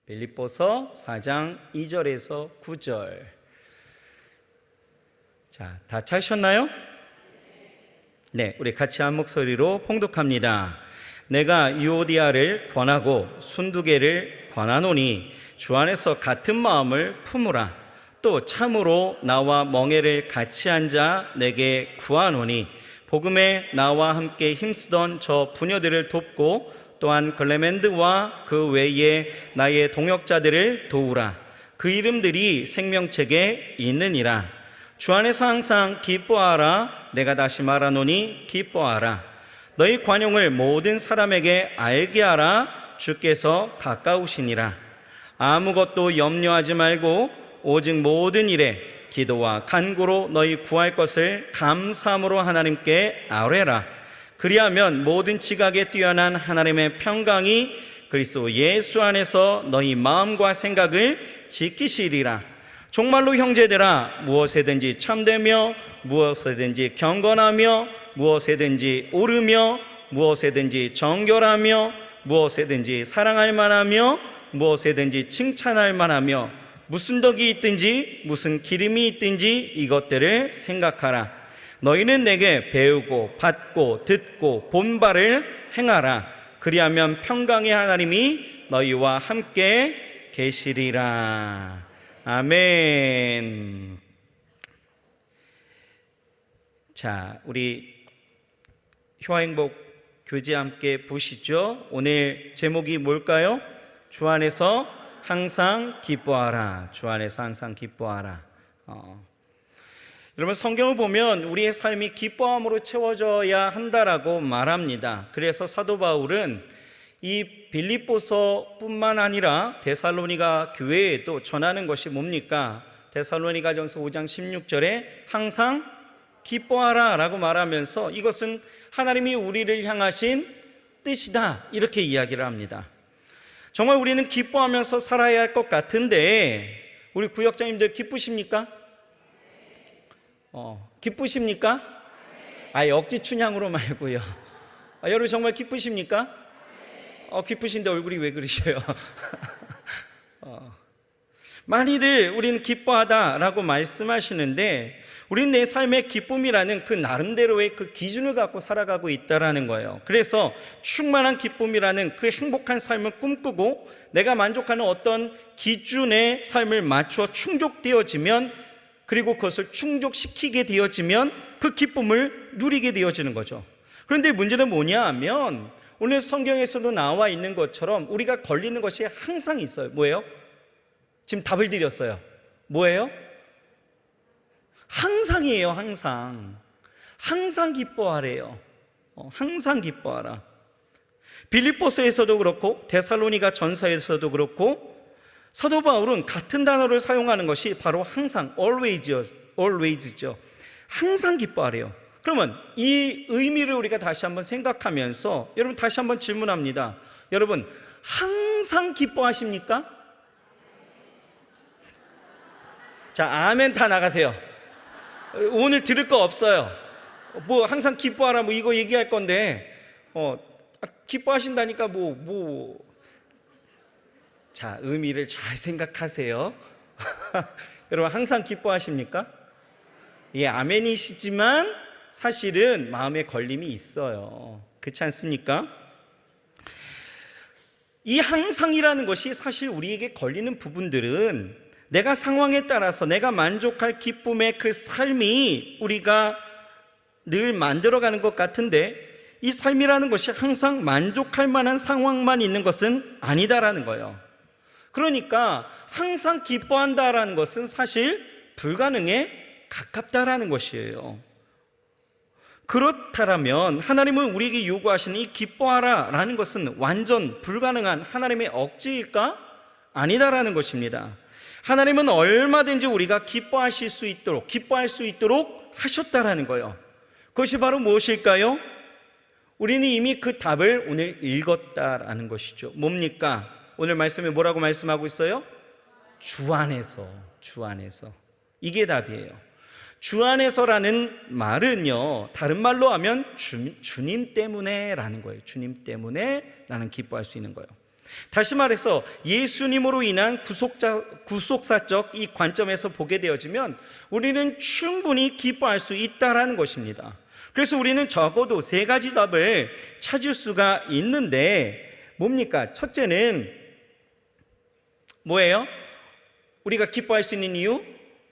빌립보서 4장 2절에서 9절. 자, 다 찾으셨나요? 네, 우리 같이 한 목소리로 봉독합니다. 내가 유오디아를 권하고 순두개를 권하노니 주 안에서 같은 마음을 품으라. 또 참으로 나와 멍에를 같이 앉아 내게 구하노니 복음에 나와 함께 힘쓰던 저 부녀들을 돕고 또한 글레멘드와 그 외에 나의 동역자들을 도우라. 그 이름들이 생명책에 있느니라. 주 안에서 항상 기뻐하라. 내가 다시 말하노니 기뻐하라. 너희 관용을 모든 사람에게 알게 하라. 주께서 가까우시니라. 아무것도 염려하지 말고 오직 모든 일에 기도와 간구로 너희 구할 것을 감사함으로 하나님께 아뢰라. 그리하면 모든 지각에 뛰어난 하나님의 평강이 그리스도 예수 안에서 너희 마음과 생각을 지키시리라. 정말로 형제들아, 무엇에든지 참되며 무엇에든지 경건하며 무엇에든지 옳으며 무엇에든지 정결하며 무엇에든지 사랑할 만하며 무엇에든지 칭찬할 만하며 무슨 덕이 있든지 무슨 기름이 있든지 이것들을 생각하라. 너희는 내게 배우고 받고 듣고 본 바를 행하라. 그리하면 평강의 하나님이 너희와 함께 계시리라. 아멘. 자, 우리 효화행복 교제 함께 보시죠. 오늘 제목이 뭘까요? 주 안에서 항상 기뻐하라. 주 안에서 항상 기뻐하라. 여러분, 성경을 보면 우리의 삶이 기뻐함으로 채워져야 한다라고 말합니다. 그래서 사도 바울은 이 빌립보서뿐만 아니라 데살로니가 교회에도 전하는 것이 뭡니까? 데살로니가전서 5장 16절에 항상 기뻐하라 라고 말하면서 이것은 하나님이 우리를 향하신 뜻이다, 이렇게 이야기를 합니다. 정말 우리는 기뻐하면서 살아야 할 것 같은데 우리 구역장님들 기쁘십니까? 기쁘십니까? 억지 춘향으로 말고요. 여러분 정말 기쁘십니까? 기쁘신데 얼굴이 왜 그러셔요? 많이들 우리는 기뻐하다라고 말씀하시는데 우리는 내 삶의 기쁨이라는 그 나름대로의 그 기준을 갖고 살아가고 있다라는 거예요. 그래서 충만한 기쁨이라는 그 행복한 삶을 꿈꾸고 내가 만족하는 어떤 기준의 삶을 맞추어 충족되어지면, 그리고 그것을 충족시키게 되어지면 그 기쁨을 누리게 되어지는 거죠. 그런데 문제는 뭐냐 하면 오늘 성경에서도 나와 있는 것처럼 우리가 걸리는 것이 항상 있어요. 뭐예요? 지금 답을 드렸어요. 뭐예요? 항상이에요. 항상. 항상 기뻐하래요. 항상 기뻐하라. 빌립보서에서도 그렇고 데살로니가 전서에서도 그렇고 사도 바울은 같은 단어를 사용하는 것이 바로 항상, always죠. 항상 기뻐하래요. 그러면 이 의미를 우리가 다시 한번 생각하면서 여러분 다시 한번 질문합니다. 여러분 항상 기뻐하십니까? 자, 아멘 다 나가세요. 오늘 들을 거 없어요. 뭐 항상 기뻐하라 뭐 이거 얘기할 건데 기뻐하신다니까 자, 의미를 잘 생각하세요. 여러분 항상 기뻐하십니까? 예, 아멘이시지만 사실은 마음에 걸림이 있어요. 그렇지 않습니까? 이 항상이라는 것이 사실 우리에게 걸리는 부분들은 내가 상황에 따라서 내가 만족할 기쁨의 그 삶이 우리가 늘 만들어가는 것 같은데 이 삶이라는 것이 항상 만족할 만한 상황만 있는 것은 아니다라는 거예요. 그러니까 항상 기뻐한다라는 것은 사실 불가능에 가깝다라는 것이에요. 그렇다면 하나님은 우리에게 요구하시는 이 기뻐하라라는 것은 완전 불가능한 하나님의 억지일까? 아니다라는 것입니다. 하나님은 얼마든지 우리가 기뻐할 수 있도록 하셨다라는 거예요. 그것이 바로 무엇일까요? 우리는 이미 그 답을 오늘 읽었다라는 것이죠. 뭡니까? 오늘 말씀에 뭐라고 말씀하고 있어요? 주 안에서. 이게 답이에요. 주 안에서라는 말은요, 다른 말로 하면 주님 때문에 라는 거예요. 주님 때문에 나는 기뻐할 수 있는 거예요. 다시 말해서 예수님으로 인한 구속사적 이 관점에서 보게 되어지면 우리는 충분히 기뻐할 수 있다라는 것입니다. 그래서 우리는 적어도 세 가지 답을 찾을 수가 있는데 뭡니까? 첫째는 뭐예요? 우리가 기뻐할 수 있는 이유?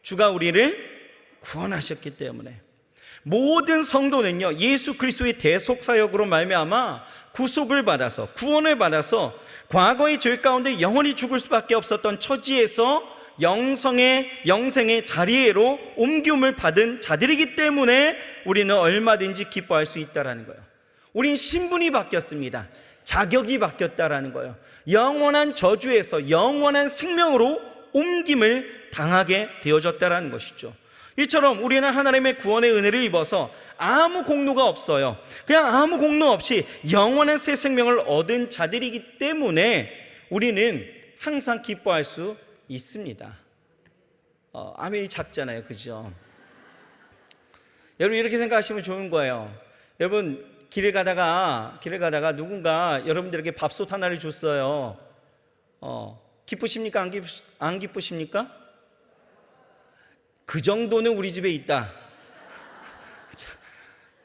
주가 우리를 구원하셨기 때문에. 모든 성도는요, 예수 그리스도의 대속사역으로 말미암아 구속을 받아서, 구원을 받아서 과거의 죄 가운데 영원히 죽을 수밖에 없었던 처지에서 영생의 자리로 옮김을 받은 자들이기 때문에 우리는 얼마든지 기뻐할 수 있다는 거예요. 우린 신분이 바뀌었습니다. 자격이 바뀌었다는 거예요. 영원한 저주에서 영원한 생명으로 옮김을 당하게 되어졌다는 것이죠. 이처럼 우리는 하나님의 구원의 은혜를 입어서 아무 공로가 없어요. 그냥 아무 공로 없이 영원한 새 생명을 얻은 자들이기 때문에 우리는 항상 기뻐할 수 있습니다. 아멘이 작잖아요, 그죠? 여러분 이렇게 생각하시면 좋은 거예요. 여러분 길을 가다가 누군가 여러분들에게 밥솥 하나를 줬어요. 기쁘십니까? 안 기쁘십니까? 그 정도는 우리 집에 있다.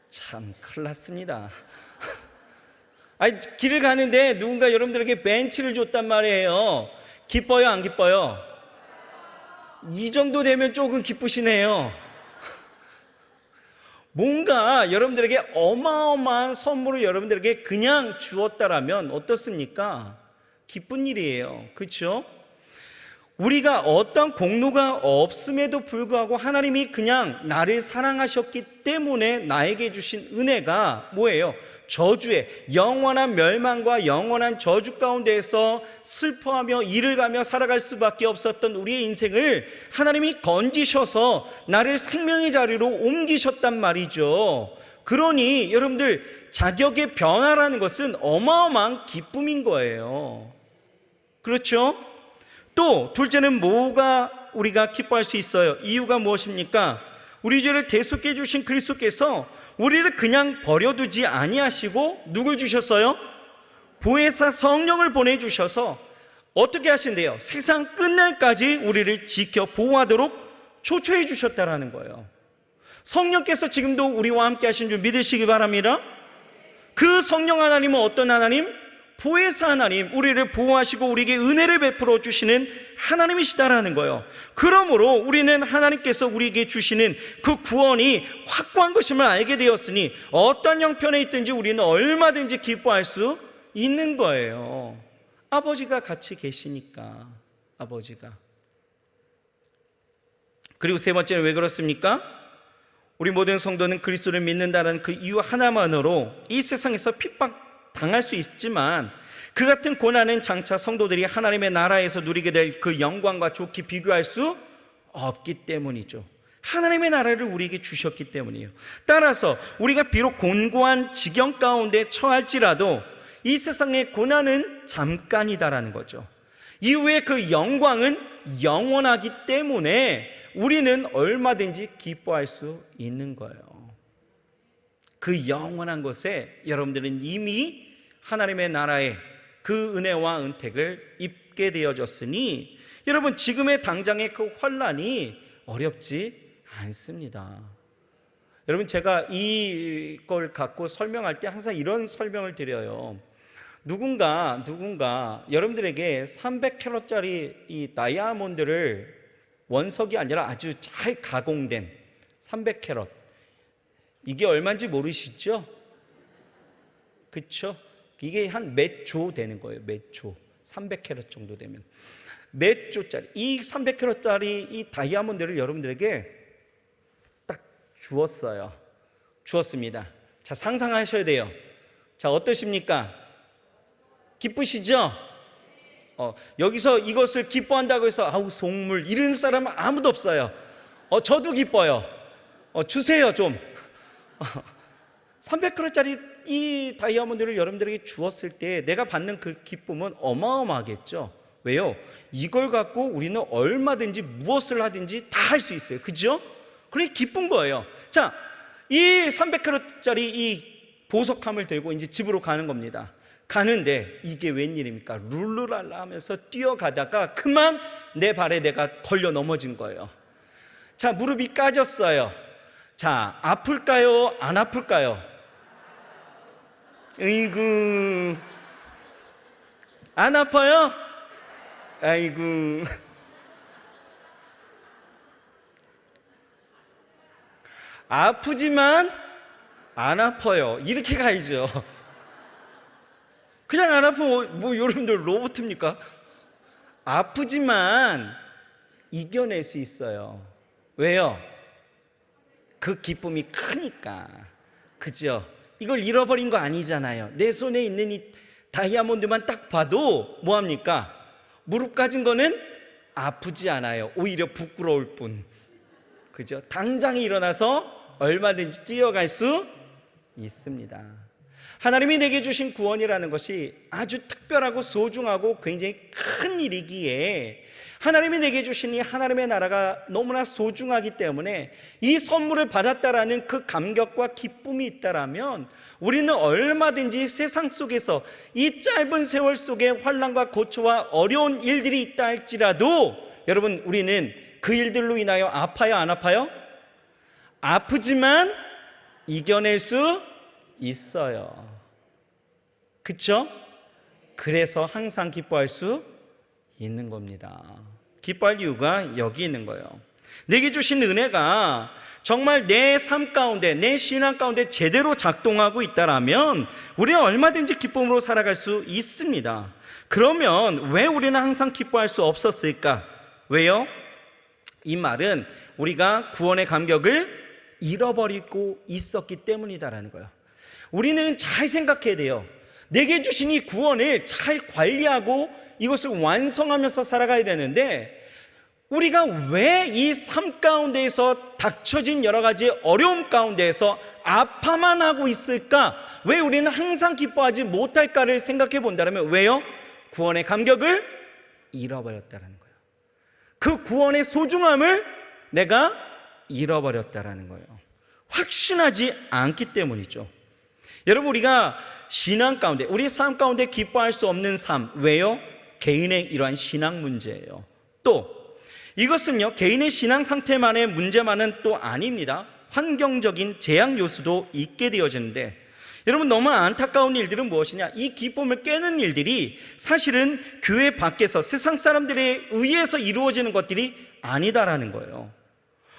참 큰일 났습니다. 아니, 길을 가는데 누군가 여러분들에게 벤치를 줬단 말이에요. 기뻐요, 안 기뻐요? 이 정도 되면 조금 기쁘시네요. 뭔가 여러분들에게 어마어마한 선물을 여러분들에게 그냥 주었다라면 어떻습니까? 기쁜 일이에요. 그렇죠? 우리가 어떤 공로가 없음에도 불구하고 하나님이 그냥 나를 사랑하셨기 때문에 나에게 주신 은혜가 뭐예요? 저주의 영원한 멸망과 영원한 저주 가운데에서 슬퍼하며 이를 가며 살아갈 수밖에 없었던 우리의 인생을 하나님이 건지셔서 나를 생명의 자리로 옮기셨단 말이죠. 그러니 여러분들 자격의 변화라는 것은 어마어마한 기쁨인 거예요. 그렇죠? 또 둘째는 뭐가 우리가 기뻐할 수 있어요? 이유가 무엇입니까? 우리 죄를 대속해 주신 그리스도께서 우리를 그냥 버려두지 아니하시고 누굴 주셨어요? 보혜사 성령을 보내주셔서 어떻게 하신대요? 세상 끝날까지 우리를 지켜 보호하도록 초초해 주셨다라는 거예요. 성령께서 지금도 우리와 함께 하신 줄 믿으시기 바랍니다. 그 성령 하나님은 어떤 하나님? 보혜사 하나님, 우리를 보호하시고 우리에게 은혜를 베풀어 주시는 하나님이시다라는 거예요. 그러므로 우리는 하나님께서 우리에게 주시는 그 구원이 확고한 것임을 알게 되었으니 어떤 형편에 있든지 우리는 얼마든지 기뻐할 수 있는 거예요. 아버지가 같이 계시니까. 아버지가. 그리고 세 번째는 왜 그렇습니까? 우리 모든 성도는 그리스도를 믿는다는 그 이유 하나만으로 이 세상에서 핍박 당할 수 있지만 그 같은 고난은 장차 성도들이 하나님의 나라에서 누리게 될 그 영광과 좋게 비교할 수 없기 때문이죠. 하나님의 나라를 우리에게 주셨기 때문이에요. 따라서 우리가 비록 곤고한 지경 가운데 처할지라도 이 세상의 고난은 잠깐이다라는 거죠. 이후에 그 영광은 영원하기 때문에 우리는 얼마든지 기뻐할 수 있는 거예요. 그 영원한 것에 여러분들은 이미 하나님의 나라의 그 은혜와 은택을 입게 되어졌으니 여러분 지금의 당장의 그 환난이 어렵지 않습니다. 여러분 제가 이걸 갖고 설명할 때 항상 이런 설명을 드려요. 누군가 여러분들에게 300캐럿짜리 이 다이아몬드를 원석이 아니라 아주 잘 가공된 300캐럿, 이게 얼마인지 모르시죠? 그렇죠? 이게 한 몇 조 되는 거예요. 몇 조. 300캐럿 정도 되면 몇 조짜리, 이 300캐럿짜리 이 다이아몬드를 여러분들에게 딱 주었습니다. 자, 상상하셔야 돼요. 자, 어떠십니까? 기쁘시죠? 여기서 이것을 기뻐한다고 해서 아우 속물 이런 사람은 아무도 없어요. 저도 기뻐요. 주세요 좀. 300그릇짜리 이 다이아몬드를 여러분들에게 주었을 때 내가 받는 그 기쁨은 어마어마하겠죠. 왜요? 이걸 갖고 우리는 얼마든지 무엇을 하든지 다 할 수 있어요. 그죠? 그래 기쁜 거예요. 자, 이 300그릇짜리 이 보석함을 들고 이제 집으로 가는 겁니다. 가는데 이게 웬일입니까? 룰루랄라 하면서 뛰어가다가 그만 내 발에 내가 걸려 넘어진 거예요. 자, 무릎이 까졌어요. 자, 아플까요? 안 아플까요? 으이구, 안 아파요? 아이고. 아프지만 안 아파요. 이렇게 가야죠. 그냥 안 아프면 뭐 여러분들 로봇입니까? 아프지만 이겨낼 수 있어요. 왜요? 그 기쁨이 크니까. 그죠? 이걸 잃어버린 거 아니잖아요. 내 손에 있는 이 다이아몬드만 딱 봐도 뭐합니까? 무릎 까진 거는 아프지 않아요. 오히려 부끄러울 뿐. 그죠? 당장 일어나서 얼마든지 뛰어갈 수 있습니다. 하나님이 내게 주신 구원이라는 것이 아주 특별하고 소중하고 굉장히 큰 일이기에 하나님이 내게 주신 이 하나님의 나라가 너무나 소중하기 때문에 이 선물을 받았다라는 그 감격과 기쁨이 있다라면 우리는 얼마든지 세상 속에서 이 짧은 세월 속에 환난과 고초와 어려운 일들이 있다 할지라도 여러분, 우리는 그 일들로 인하여 아파요, 안 아파요? 아프지만 이겨낼 수 있어요. 그렇죠? 그래서 항상 기뻐할 수 있는 겁니다. 기뻐할 이유가 여기 있는 거예요. 내게 주신 은혜가 정말 내 삶 가운데, 내 신앙 가운데 제대로 작동하고 있다라면 우리는 얼마든지 기쁨으로 살아갈 수 있습니다. 그러면 왜 우리는 항상 기뻐할 수 없었을까? 왜요? 이 말은 우리가 구원의 감격을 잃어버리고 있었기 때문이다라는 거예요. 우리는 잘 생각해야 돼요. 내게 주신 이 구원을 잘 관리하고 이것을 완성하면서 살아가야 되는데 우리가 왜 이 삶 가운데에서 닥쳐진 여러 가지 어려움 가운데에서 아파만 하고 있을까? 왜 우리는 항상 기뻐하지 못할까를 생각해 본다면 왜요? 구원의 감격을 잃어버렸다는 거예요. 그 구원의 소중함을 내가 잃어버렸다는 거예요. 확신하지 않기 때문이죠. 여러분, 우리가 신앙 가운데, 우리 삶 가운데 기뻐할 수 없는 삶, 왜요? 개인의 이러한 신앙 문제예요. 또 이것은요, 개인의 신앙 상태만의 문제만은 또 아닙니다. 환경적인 재앙 요소도 있게 되어지는데 여러분, 너무 안타까운 일들은 무엇이냐? 이 기쁨을 깨는 일들이 사실은 교회 밖에서 세상 사람들에 의해서 이루어지는 것들이 아니다라는 거예요.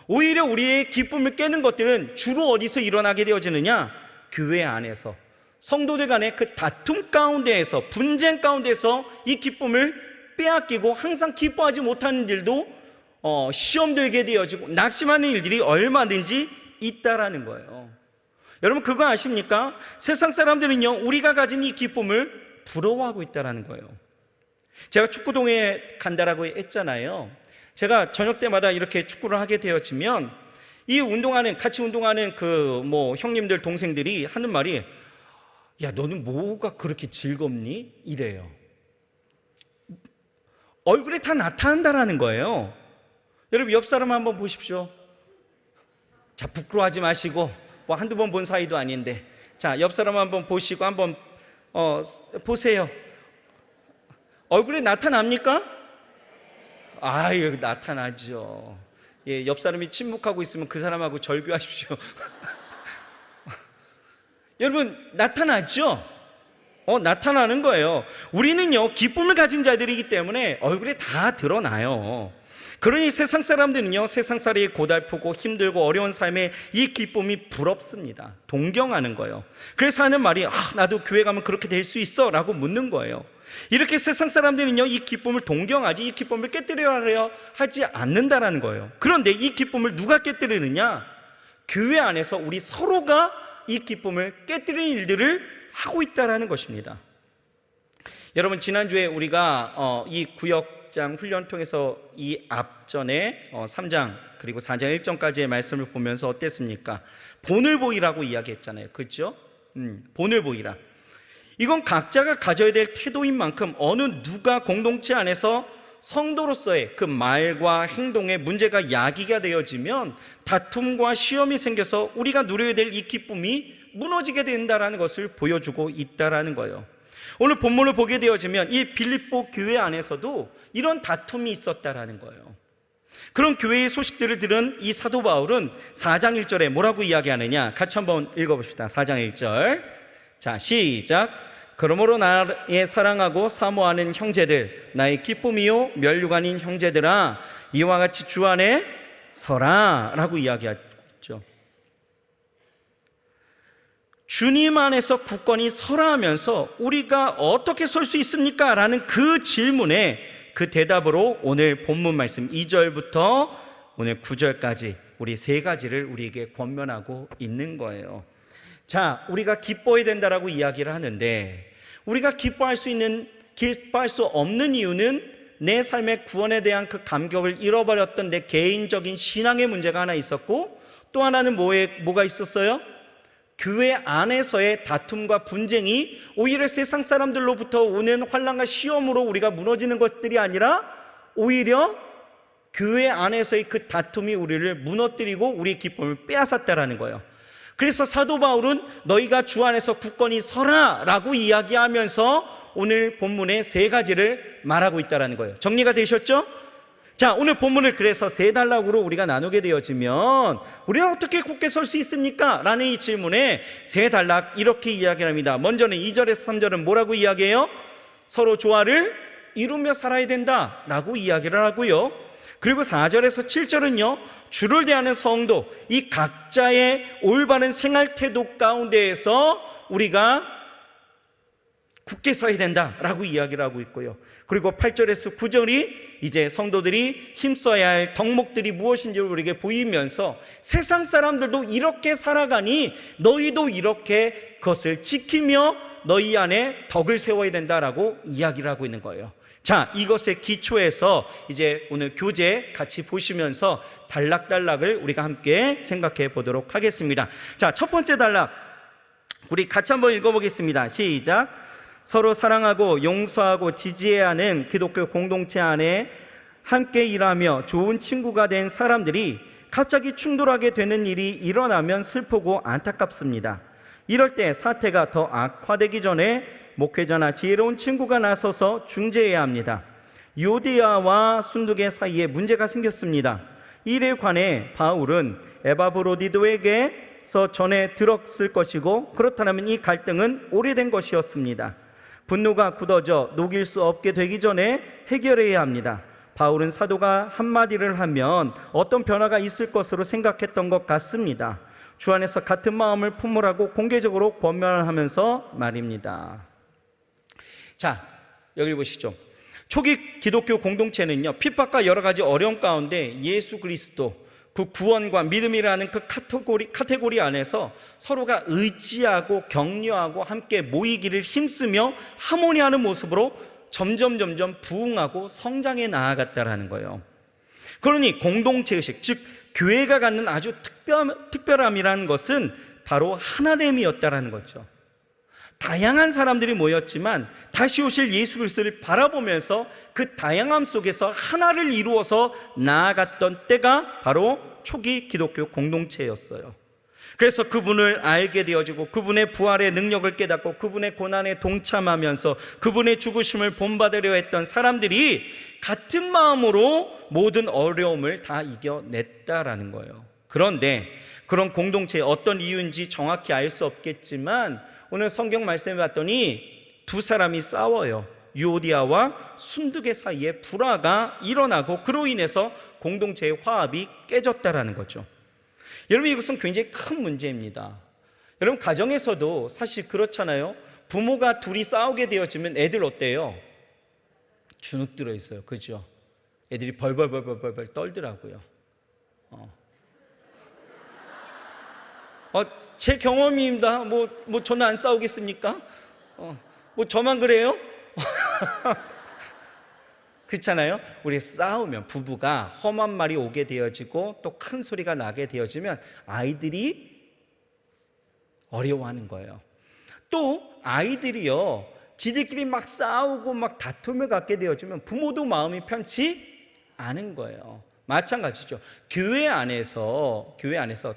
오히려 우리의 기쁨을 깨는 것들은 주로 어디서 일어나게 되어지느냐? 교회 안에서, 성도들 간의 그 다툼 가운데에서, 분쟁 가운데서 이 기쁨을 빼앗기고 항상 기뻐하지 못하는 일도 시험 들게 되어지고 낙심하는 일들이 얼마든지 있다라는 거예요. 여러분, 그거 아십니까? 세상 사람들은요, 우리가 가진 이 기쁨을 부러워하고 있다라는 거예요. 제가 축구동에 간다라고 했잖아요. 제가 저녁 때마다 이렇게 축구를 하게 되어지면 이 운동하는, 같이 운동하는 그 형님들, 동생들이 하는 말이, 야, 너는 뭐가 그렇게 즐겁니? 이래요. 얼굴에 다 나타난다라는 거예요. 여러분, 옆 사람 한번 보십시오. 자, 부끄러워하지 마시고, 한두 번 본 사이도 아닌데, 자, 옆 사람 한번 보시고 한번 보세요. 얼굴에 나타납니까? 아유, 나타나죠. 예, 옆 사람이 침묵하고 있으면 그 사람하고 절교하십시오. 여러분, 나타나죠? 나타나는 거예요. 우리는요, 기쁨을 가진 자들이기 때문에 얼굴에 다 드러나요. 그러니 세상 사람들은요, 세상살이 고달프고 힘들고 어려운 삶에 이 기쁨이 부럽습니다. 동경하는 거예요. 그래서 하는 말이, 나도 교회 가면 그렇게 될 수 있어 라고 묻는 거예요. 이렇게 세상 사람들은요, 이 기쁨을 동경하지, 이 기쁨을 깨뜨려야 하지 않는다라는 거예요. 그런데 이 기쁨을 누가 깨뜨리느냐? 교회 안에서 우리 서로가 이 기쁨을 깨뜨리는 일들을 하고 있다라는 것입니다. 여러분, 지난주에 우리가 이 구역장 훈련 통해서 이 앞전에 3장 그리고 4장 1절까지의 말씀을 보면서 어땠습니까? 본을 보이라고 이야기했잖아요. 그렇죠? 본을 보이라. 이건 각자가 가져야 될 태도인 만큼 어느 누가 공동체 안에서 성도로서의 그 말과 행동에 문제가 야기가 되어지면 다툼과 시험이 생겨서 우리가 누려야 될 이 기쁨이 무너지게 된다는 것을 보여주고 있다는 거예요. 오늘 본문을 보게 되어지면 이 빌립보 교회 안에서도 이런 다툼이 있었다라는 거예요. 그런 교회의 소식들을 들은 이 사도 바울은 4장 1절에 뭐라고 이야기하느냐, 같이 한번 읽어봅시다. 4장 1절. 자, 시작. 그러므로 나의 사랑하고 사모하는 형제들, 나의 기쁨이요 면류관인 형제들아, 이와 같이 주 안에 서라 라고 이야기하죠. 주님 안에서 굳건히 서라 하면서 우리가 어떻게 설 수 있습니까? 라는 그 질문에 그 대답으로 오늘 본문 말씀 2절부터 오늘 9절까지 우리 세 가지를 우리에게 권면하고 있는 거예요. 자, 우리가 기뻐해야 된다라고 이야기를 하는데, 우리가 기뻐할 수 없는 이유는 내 삶의 구원에 대한 그 감격을 잃어버렸던 내 개인적인 신앙의 문제가 하나 있었고, 또 하나는 뭐가 있었어요? 교회 안에서의 다툼과 분쟁이 오히려 세상 사람들로부터 오는 환난과 시험으로 우리가 무너지는 것들이 아니라 오히려 교회 안에서의 그 다툼이 우리를 무너뜨리고 우리의 기쁨을 빼앗았다라는 거예요. 그래서 사도 바울은 너희가 주 안에서 굳건히 서라 라고 이야기하면서 오늘 본문의 세 가지를 말하고 있다는 거예요. 정리가 되셨죠? 자, 오늘 본문을 그래서 세 단락으로 우리가 나누게 되어지면 우리가 어떻게 굳게 설 수 있습니까? 라는 이 질문에 세 단락 이렇게 이야기합니다. 먼저는 2절에서 3절은 뭐라고 이야기해요? 서로 조화를 이루며 살아야 된다 라고 이야기를 하고요. 그리고 4절에서 7절은요, 주를 대하는 성도, 이 각자의 올바른 생활 태도 가운데에서 우리가 굳게 서야 된다라고 이야기를 하고 있고요. 그리고 8절에서 9절이 이제 성도들이 힘써야 할 덕목들이 무엇인지 우리에게 보이면서 세상 사람들도 이렇게 살아가니 너희도 이렇게 그것을 지키며 너희 안에 덕을 세워야 된다라고 이야기를 하고 있는 거예요. 자, 이것의 기초에서 이제 오늘 교재 같이 보시면서 단락단락을 우리가 함께 생각해 보도록 하겠습니다. 자, 첫 번째 단락 우리 같이 한번 읽어보겠습니다. 시작. 서로 사랑하고 용서하고 지지해야 하는 기독교 공동체 안에 함께 일하며 좋은 친구가 된 사람들이 갑자기 충돌하게 되는 일이 일어나면 슬프고 안타깝습니다. 이럴 때 사태가 더 악화되기 전에 목회자나 지혜로운 친구가 나서서 중재해야 합니다. 요디아와 순두계 사이에 문제가 생겼습니다. 이 일에 관해 바울은 에바브로디도에게서 전해 들었을 것이고, 그렇다면 이 갈등은 오래된 것이었습니다. 분노가 굳어져 녹일 수 없게 되기 전에 해결해야 합니다. 바울은 사도가 한마디를 하면 어떤 변화가 있을 것으로 생각했던 것 같습니다. 주 안에서 같은 마음을 품으라고 공개적으로 권면하면서 말입니다. 자, 여기 보시죠. 초기 기독교 공동체는요, 핍박과 여러 가지 어려움 가운데 예수 그리스도 그 구원과 믿음이라는 그 카테고리 안에서 서로가 의지하고 격려하고 함께 모이기를 힘쓰며 하모니하는 모습으로 점점 부흥하고 성장해 나아갔다라는 거예요. 그러니 공동체의식, 즉 교회가 갖는 아주 특별함이라는 것은 바로 하나됨이었다라는 거죠. 다양한 사람들이 모였지만 다시 오실 예수 그리스도를 바라보면서 그 다양함 속에서 하나를 이루어서 나아갔던 때가 바로 초기 기독교 공동체였어요. 그래서 그분을 알게 되어지고 그분의 부활의 능력을 깨닫고 그분의 고난에 동참하면서 그분의 죽으심을 본받으려 했던 사람들이 같은 마음으로 모든 어려움을 다 이겨냈다라는 거예요. 그런데 그런 공동체의 어떤 이유인지 정확히 알 수 없겠지만 오늘 성경 말씀을 봤더니 두 사람이 싸워요. 유오디아와 순두계 사이에 불화가 일어나고 그로 인해서 공동체의 화합이 깨졌다라는 거죠. 여러분, 이것은 굉장히 큰 문제입니다. 여러분, 가정에서도 사실 그렇잖아요. 부모가 둘이 싸우게 되어지면 애들 어때요? 주눅 들어 있어요. 그죠? 애들이 벌벌 떨더라고요. 제 경험입니다. 뭐 저는 안 싸우겠습니까? 뭐 저만 그래요? 그렇잖아요. 우리 싸우면 부부가 험한 말이 오게 되어지고 또 큰 소리가 나게 되어지면 아이들이 어려워하는 거예요. 또 아이들이요, 지들끼리 막 싸우고 막 다툼을 갖게 되어지면 부모도 마음이 편치 않은 거예요. 마찬가지죠. 교회 안에서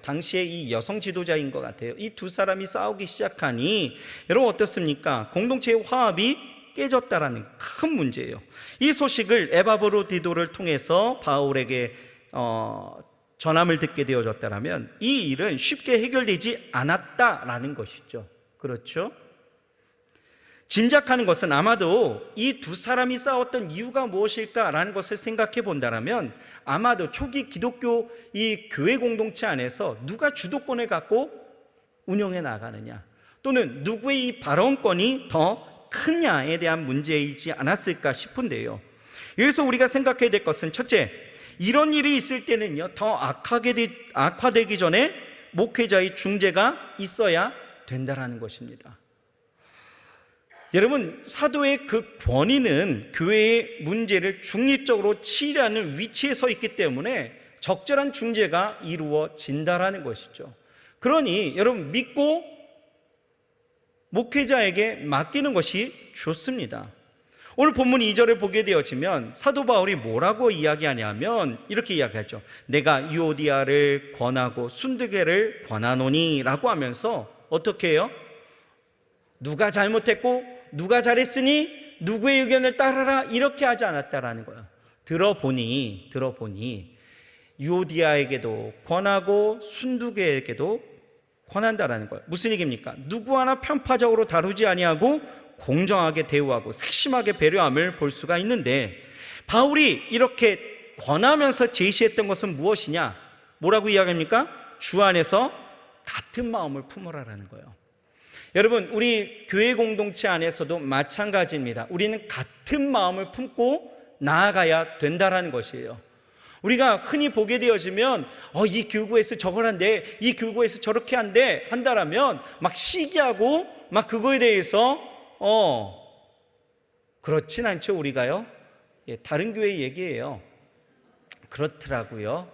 당시에 이 여성 지도자인 것 같아요. 이 두 사람이 싸우기 시작하니 여러분 어떻습니까? 공동체의 화합이 깨졌다라는 큰 문제예요. 이 소식을 에바브로디도를 통해서 바울에게 전함을 듣게 되어졌다면 이 일은 쉽게 해결되지 않았다라는 것이죠. 그렇죠? 짐작하는 것은 아마도 이 두 사람이 싸웠던 이유가 무엇일까라는 것을 생각해 본다면 아마도 초기 기독교 이 교회 공동체 안에서 누가 주도권을 갖고 운영해 나가느냐, 또는 누구의 이 발언권이 더 크냐에 대한 문제이지 않았을까 싶은데요. 여기서 우리가 생각해야 될 것은 첫째, 이런 일이 있을 때는요, 더 악화되기 전에 목회자의 중재가 있어야 된다라는 것입니다. 여러분, 사도의 그 권위는 교회의 문제를 중립적으로 치리하는 위치에 서 있기 때문에 적절한 중재가 이루어진다라는 것이죠. 그러니 여러분, 믿고 목회자에게 맡기는 것이 좋습니다. 오늘 본문 2절을 보게 되어지면 사도 바울이 뭐라고 이야기하냐면 이렇게 이야기하죠. 내가 유오디아를 권하고 순두개를 권하노니 라고 하면서 어떻게 해요? 누가 잘못했고 누가 잘했으니 누구의 의견을 따르라, 이렇게 하지 않았다라는 거예요. 들어보니 유오디아에게도 권하고 순두개에게도 권한다라는 거예요. 무슨 얘기입니까? 누구 하나 편파적으로 다루지 아니하고 공정하게 대우하고 세심하게 배려함을 볼 수가 있는데, 바울이 이렇게 권하면서 제시했던 것은 무엇이냐? 뭐라고 이야기합니까? 주 안에서 같은 마음을 품으라라는 거예요. 여러분, 우리 교회 공동체 안에서도 마찬가지입니다. 우리는 같은 마음을 품고 나아가야 된다라는 것이에요. 우리가 흔히 보게 되어지면 이 교구에서 저걸 한대, 이 교구에서 저렇게 한다라면 막 시기하고 막 그거에 대해서 그렇진 않죠. 우리가요. 다른 교회 얘기예요. 그렇더라고요.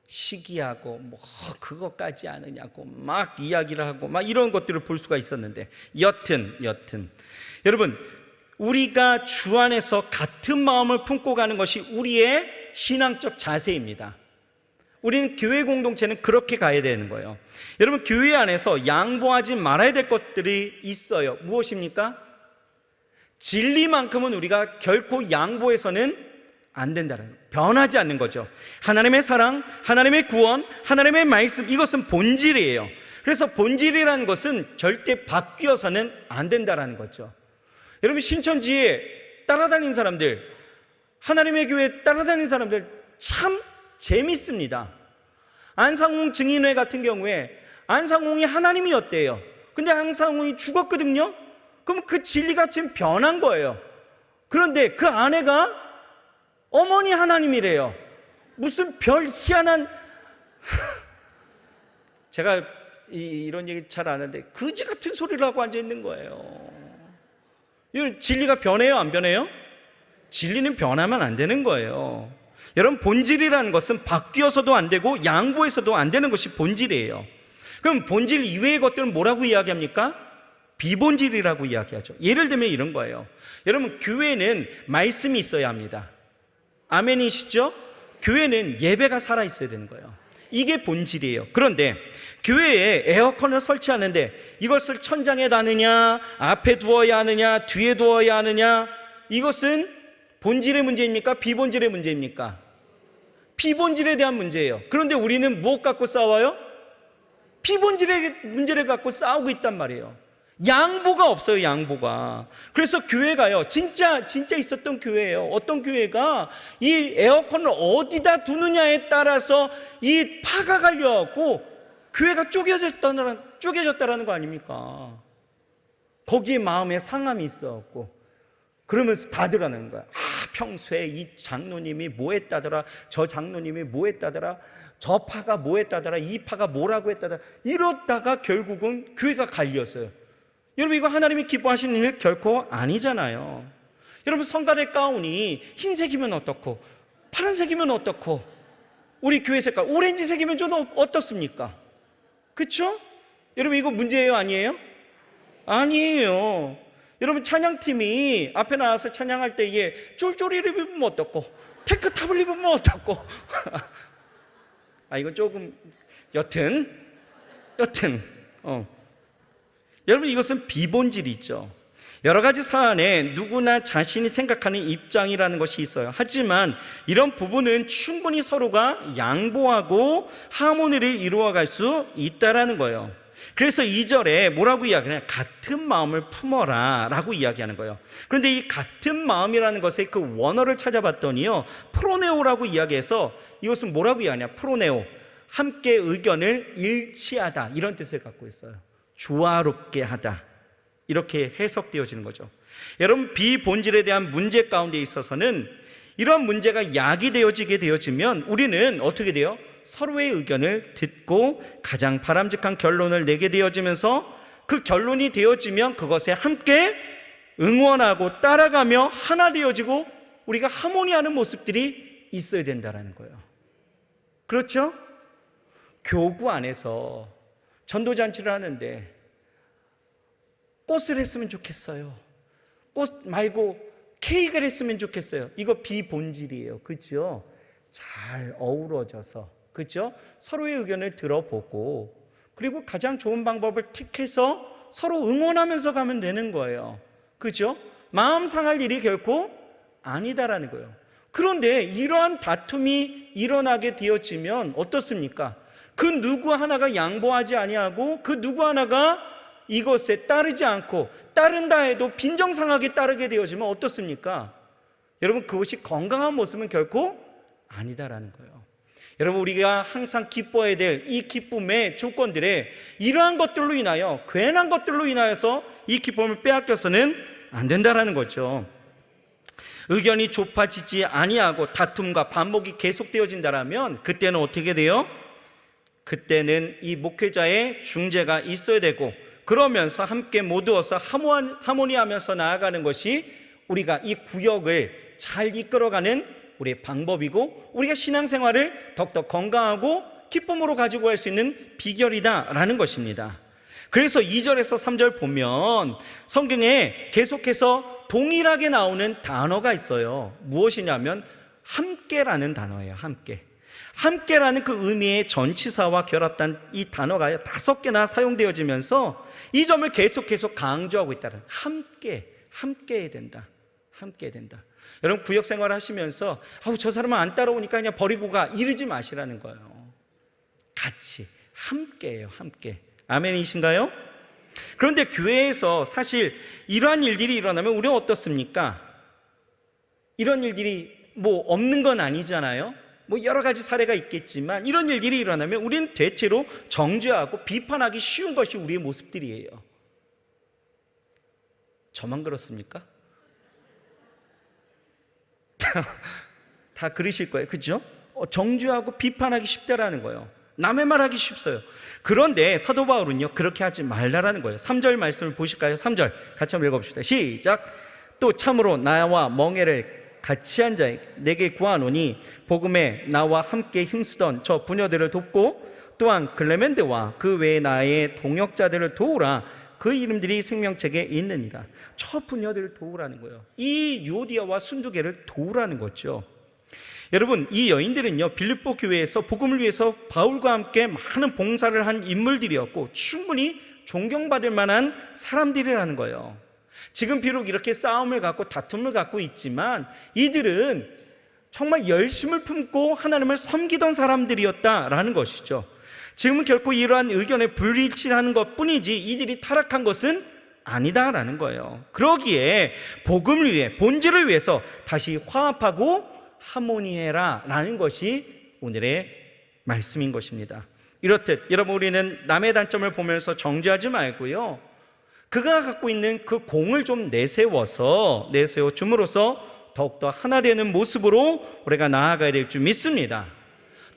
시기하고 뭐 그거까지 아느냐고 막 이야기를 하고 막 이런 것들을 볼 수가 있었는데, 여튼 여러분, 우리가 주 안에서 같은 마음을 품고 가는 것이 우리의 신앙적 자세입니다. 우리는 교회 공동체는 그렇게 가야 되는 거예요. 여러분, 교회 안에서 양보하지 말아야 될 것들이 있어요. 무엇입니까? 진리만큼은 우리가 결코 양보해서는 안 된다는 거예요. 변하지 않는 거죠. 하나님의 사랑, 하나님의 구원, 하나님의 말씀, 이것은 본질이에요. 그래서 본질이라는 것은 절대 바뀌어서는 안 된다는 거죠. 여러분, 신천지에 따라다니는 사람들, 하나님의 교회에 따라다니는 사람들 참 재밌습니다. 안상홍 증인회 같은 경우에 안상홍이 하나님이었대요. 근데 안상홍이 죽었거든요. 그럼 그 진리가 지금 변한 거예요. 그런데 그 아내가 어머니 하나님이래요. 무슨 별 희한한 제가 이런 얘기 잘 안 하는데 거지 같은 소리를 하고 앉아 있는 거예요. 이 진리가 변해요, 안 변해요? 진리는 변하면 안 되는 거예요. 여러분, 본질이라는 것은 바뀌어서도 안 되고 양보해서도 안 되는 것이 본질이에요. 그럼 본질 이외의 것들은 뭐라고 이야기합니까? 비본질이라고 이야기하죠. 예를 들면 이런 거예요. 여러분, 교회는 말씀이 있어야 합니다. 아멘이시죠? 교회는 예배가 살아있어야 되는 거예요. 이게 본질이에요. 그런데 교회에 에어컨을 설치하는데 이것을 천장에 다느냐, 앞에 두어야 하느냐, 뒤에 두어야 하느냐, 이것은 본질의 문제입니까? 비본질의 문제입니까? 비본질에 대한 문제예요. 그런데 우리는 무엇 갖고 싸워요? 비본질의 문제를 갖고 싸우고 있단 말이에요. 양보가 없어요, 양보가. 그래서 교회가요, 진짜 있었던 교회예요. 어떤 교회가 이 에어컨을 어디다 두느냐에 따라서 이 파가 갈려갖고 교회가 쪼개졌다라는 거 아닙니까? 거기에 마음에 상함이 있어갖고 그러면서 다 드러나는 거야. 평소에 이 장로님이 뭐 했다더라, 저 장로님이 뭐 했다더라, 저 파가 뭐 했다더라, 이 파가 뭐라고 했다더라, 이러다가 결국은 교회가 갈렸어요. 여러분, 이거 하나님이 기뻐하시는 일 결코 아니잖아요. 여러분, 성가대 가운이 흰색이면 어떻고 파란색이면 어떻고 우리 교회 색깔 오렌지색이면 좀 어떻습니까? 그렇죠? 여러분, 이거 문제예요, 아니에요? 아니에요. 여러분 찬양팀이 앞에 나와서 찬양할 때에 쫄쫄이를 입으면 어떻고 탱크탑을 입으면 어떻고 이거 조금 여튼 여러분 이것은 비본질이죠. 여러 가지 사안에 누구나 자신이 생각하는 입장이라는 것이 있어요. 하지만 이런 부분은 충분히 서로가 양보하고 하모니를 이루어갈 수 있다라는 거예요. 그래서 2절에 뭐라고 이야기하냐? 같은 마음을 품어라 라고 이야기하는 거예요. 그런데 이 같은 마음이라는 것의 그 원어를 찾아봤더니요, 프로네오라고 이야기해서 이것은 뭐라고 이야기하냐? 프로네오, 함께 의견을 일치하다, 이런 뜻을 갖고 있어요. 조화롭게 하다, 이렇게 해석되어지는 거죠. 여러분, 비본질에 대한 문제 가운데 있어서는 이런 문제가 야기되어지게 되어지면 우리는 어떻게 돼요? 서로의 의견을 듣고 가장 바람직한 결론을 내게 되어지면서 그 결론이 되어지면 그것에 함께 응원하고 따라가며 하나 되어지고 우리가 하모니하는 모습들이 있어야 된다는 거예요. 그렇죠? 교구 안에서 전도잔치를 하는데 꽃을 했으면 좋겠어요. 꽃 말고 케이크를 했으면 좋겠어요. 이거 비본질이에요. 그렇죠? 잘 어우러져서, 그렇죠? 서로의 의견을 들어보고 그리고 가장 좋은 방법을 택해서 서로 응원하면서 가면 되는 거예요. 그렇죠? 마음 상할 일이 결코 아니다라는 거예요. 그런데 이러한 다툼이 일어나게 되어지면 어떻습니까? 그 누구 하나가 양보하지 아니하고 그 누구 하나가 이것에 따르지 않고 따른다 해도 빈정상하게 따르게 되어지면 어떻습니까? 여러분, 그것이 건강한 모습은 결코 아니다라는 거예요. 여러분, 우리가 항상 기뻐해야 될 이 기쁨의 조건들에 이러한 것들로 인하여, 괜한 것들로 인하여서 이 기쁨을 빼앗겨서는 안 된다라는 거죠. 의견이 좁아지지 아니하고 다툼과 반목이 계속되어진다라면 그때는 어떻게 돼요? 그때는 이 목회자의 중재가 있어야 되고, 그러면서 함께 모두어서 하모니하면서 나아가는 것이 우리가 이 구역을 잘 이끌어가는 우리의 방법이고, 우리가 신앙생활을 더욱더 건강하고 기쁨으로 가지고 갈 수 있는 비결이다라는 것입니다. 그래서 2절에서 3절 보면 성경에 계속해서 동일하게 나오는 단어가 있어요. 무엇이냐면 함께라는 단어예요. 함께라는 그 의미의 전치사와 결합된 이 단어가 5개나 사용되어지면서 이 점을 계속해서 강조하고 있다는, 함께해야 된다. 여러분, 구역 생활 하시면서 저 사람은 안 따라오니까 그냥 버리고 가, 이러지 마시라는 거예요. 같이 함께예요. 함께. 아멘이신가요? 그런데 교회에서 사실 이러한 일들이 일어나면 우리는 어떻습니까? 이런 일들이 뭐 없는 건 아니잖아요. 뭐 여러 가지 사례가 있겠지만 이런 일들이 일어나면 우리는 대체로 정죄하고 비판하기 쉬운 것이 우리의 모습들이에요. 저만 그렇습니까? 다 그러실 거예요. 그죠? 정죄하고 비판하기 쉽다라는 거예요. 남의 말하기 쉽어요. 그런데 사도 바울은요, 그렇게 하지 말라라는 거예요. 3절 말씀을 보실까요? 3절 같이 한번 읽어봅시다. 시작. 또 참으로 나와 멍에를 같이 한 자에 내게 구하노니 복음에 나와 함께 힘쓰던 저 부녀들을 돕고 또한 클레멘데와 그 외에 나의 동역자들을 도우라. 그 이름들이 생명책에 있느니라. 저 부녀들을 도우라는 거예요. 이 요디아와 순두개를 도우라는 거죠. 여러분, 이 여인들은요, 빌립보 교회에서 복음을 위해서 바울과 함께 많은 봉사를 한 인물들이었고 충분히 존경받을 만한 사람들이라는 거예요. 지금 비록 이렇게 싸움을 갖고 다툼을 갖고 있지만 이들은 정말 열심을 품고 하나님을 섬기던 사람들이었다라는 것이죠. 지금은 결코 이러한 의견에 불일치하는 것뿐이지 이들이 타락한 것은 아니다라는 거예요. 그러기에 복음을 위해, 본질을 위해서 다시 화합하고 하모니해라 라는 것이 오늘의 말씀인 것입니다. 이렇듯 여러분, 우리는 남의 단점을 보면서 정죄하지 말고요, 그가 갖고 있는 그 공을 좀 내세워 줌으로써 더욱더 하나 되는 모습으로 우리가 나아가야 될 줄 믿습니다.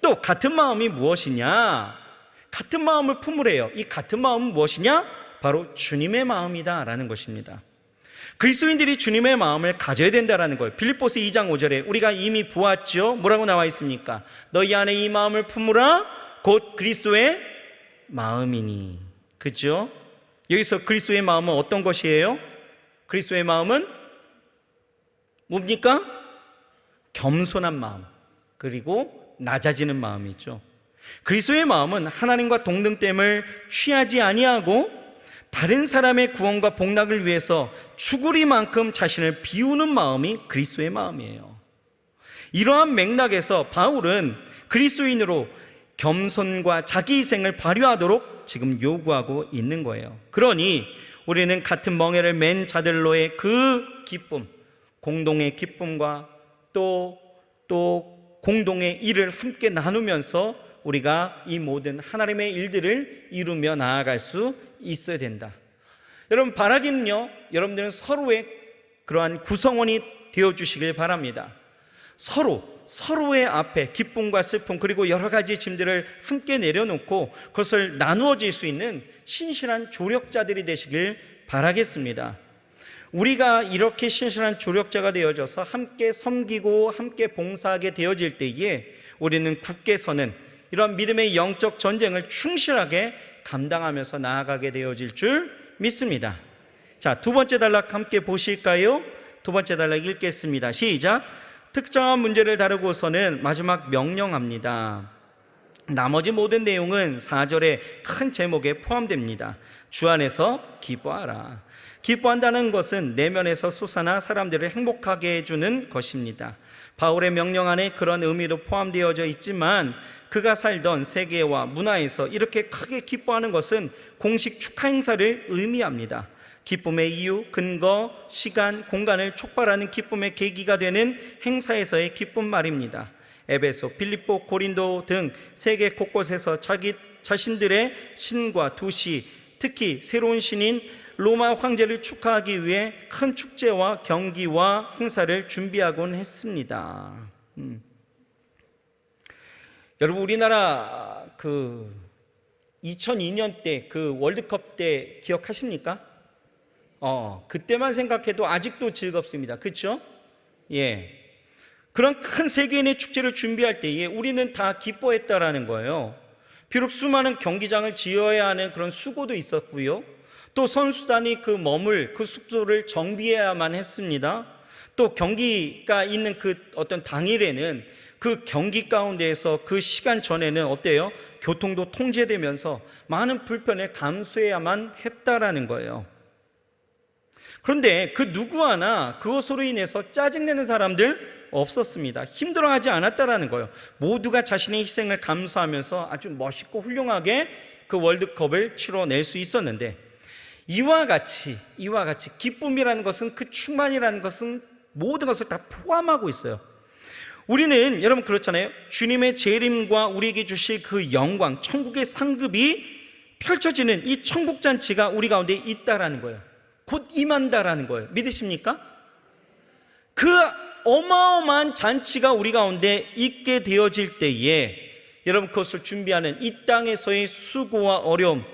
또 같은 마음이 무엇이냐? 같은 마음을 품으래요. 이 같은 마음은 무엇이냐? 바로 주님의 마음이다 라는 것입니다. 그리스도인들이 주님의 마음을 가져야 된다는 거예요. 빌립보서 2장 5절에 우리가 이미 보았죠. 뭐라고 나와 있습니까? 너희 안에 이 마음을 품으라 곧 그리스도의 마음이니. 그렇죠? 여기서 그리스도의 마음은 어떤 것이에요? 그리스도의 마음은 뭡니까? 겸손한 마음, 그리고 낮아지는 마음이죠. 그리스도의 마음은 하나님과 동등됨을 취하지 아니하고 다른 사람의 구원과 복락을 위해서 죽으리만큼 자신을 비우는 마음이 그리스도의 마음이에요. 이러한 맥락에서 바울은 그리스도인으로 겸손과 자기희생을 발휘하도록 지금 요구하고 있는 거예요. 그러니 우리는 같은 멍에를 맨 자들로의 그 기쁨, 공동의 기쁨과 또 공동의 일을 함께 나누면서 우리가 이 모든 하나님의 일들을 이루며 나아갈 수 있어야 된다. 여러분, 바라기는요, 여러분들은 서로의 그러한 구성원이 되어주시길 바랍니다. 서로의 앞에 기쁨과 슬픔 그리고 여러 가지 짐들을 함께 내려놓고 그것을 나누어질 수 있는 신실한 조력자들이 되시길 바라겠습니다. 우리가 이렇게 신실한 조력자가 되어져서 함께 섬기고 함께 봉사하게 되어질 때에 우리는 굳게 서는 이런 믿음의 영적 전쟁을 충실하게 감당하면서 나아가게 되어질 줄 믿습니다. 자, 두 번째 단락 함께 보실까요? 두 번째 단락 읽겠습니다. 시작. 특정한 문제를 다루고서는 마지막 명령합니다. 나머지 모든 내용은 4절의 큰 제목에 포함됩니다. 주 안에서 기뻐하라. 기뻐한다는 것은 내면에서 솟아나 사람들을 행복하게 해주는 것입니다. 바울의 명령 안에 그런 의미도 포함되어져 있지만 그가 살던 세계와 문화에서 이렇게 크게 기뻐하는 것은 공식 축하 행사를 의미합니다. 기쁨의 이유, 근거, 시간, 공간을 촉발하는 기쁨의 계기가 되는 행사에서의 기쁨 말입니다. 에베소, 빌립보, 고린도 등 세계 곳곳에서 자신들의 신과 도시, 특히 새로운 신인 로마 황제를 축하하기 위해 큰 축제와 경기와 행사를 준비하곤 했습니다. 여러분, 우리나라 2002년 때 그 월드컵 때 기억하십니까? 그때만 생각해도 아직도 즐겁습니다. 그렇죠? 예. 그런 큰 세계인의 축제를 준비할 때에 우리는 다 기뻐했다라는 거예요. 비록 수많은 경기장을 지어야 하는 그런 수고도 있었고요. 또 선수단이 머물 그 숙소를 정비해야만 했습니다. 또 경기가 있는 그 어떤 당일에는 그 경기 가운데에서 그 시간 전에는 어때요? 교통도 통제되면서 많은 불편을 감수해야만 했다라는 거예요. 그런데 그 누구 하나 그것으로 인해서 짜증내는 사람들 없었습니다. 힘들어하지 않았다라는 거예요. 모두가 자신의 희생을 감수하면서 아주 멋있고 훌륭하게 그 월드컵을 치러낼 수 있었는데 이와 같이 기쁨이라는 것은 그 충만이라는 것은 모든 것을 다 포함하고 있어요. 우리는 여러분 그렇잖아요. 주님의 재림과 우리에게 주실 그 영광, 천국의 상급이 펼쳐지는 이 천국 잔치가 우리 가운데 있다라는 거예요. 곧 임한다라는 거예요. 믿으십니까? 그 어마어마한 잔치가 우리 가운데 있게 되어질 때에 여러분 그것을 준비하는 이 땅에서의 수고와 어려움,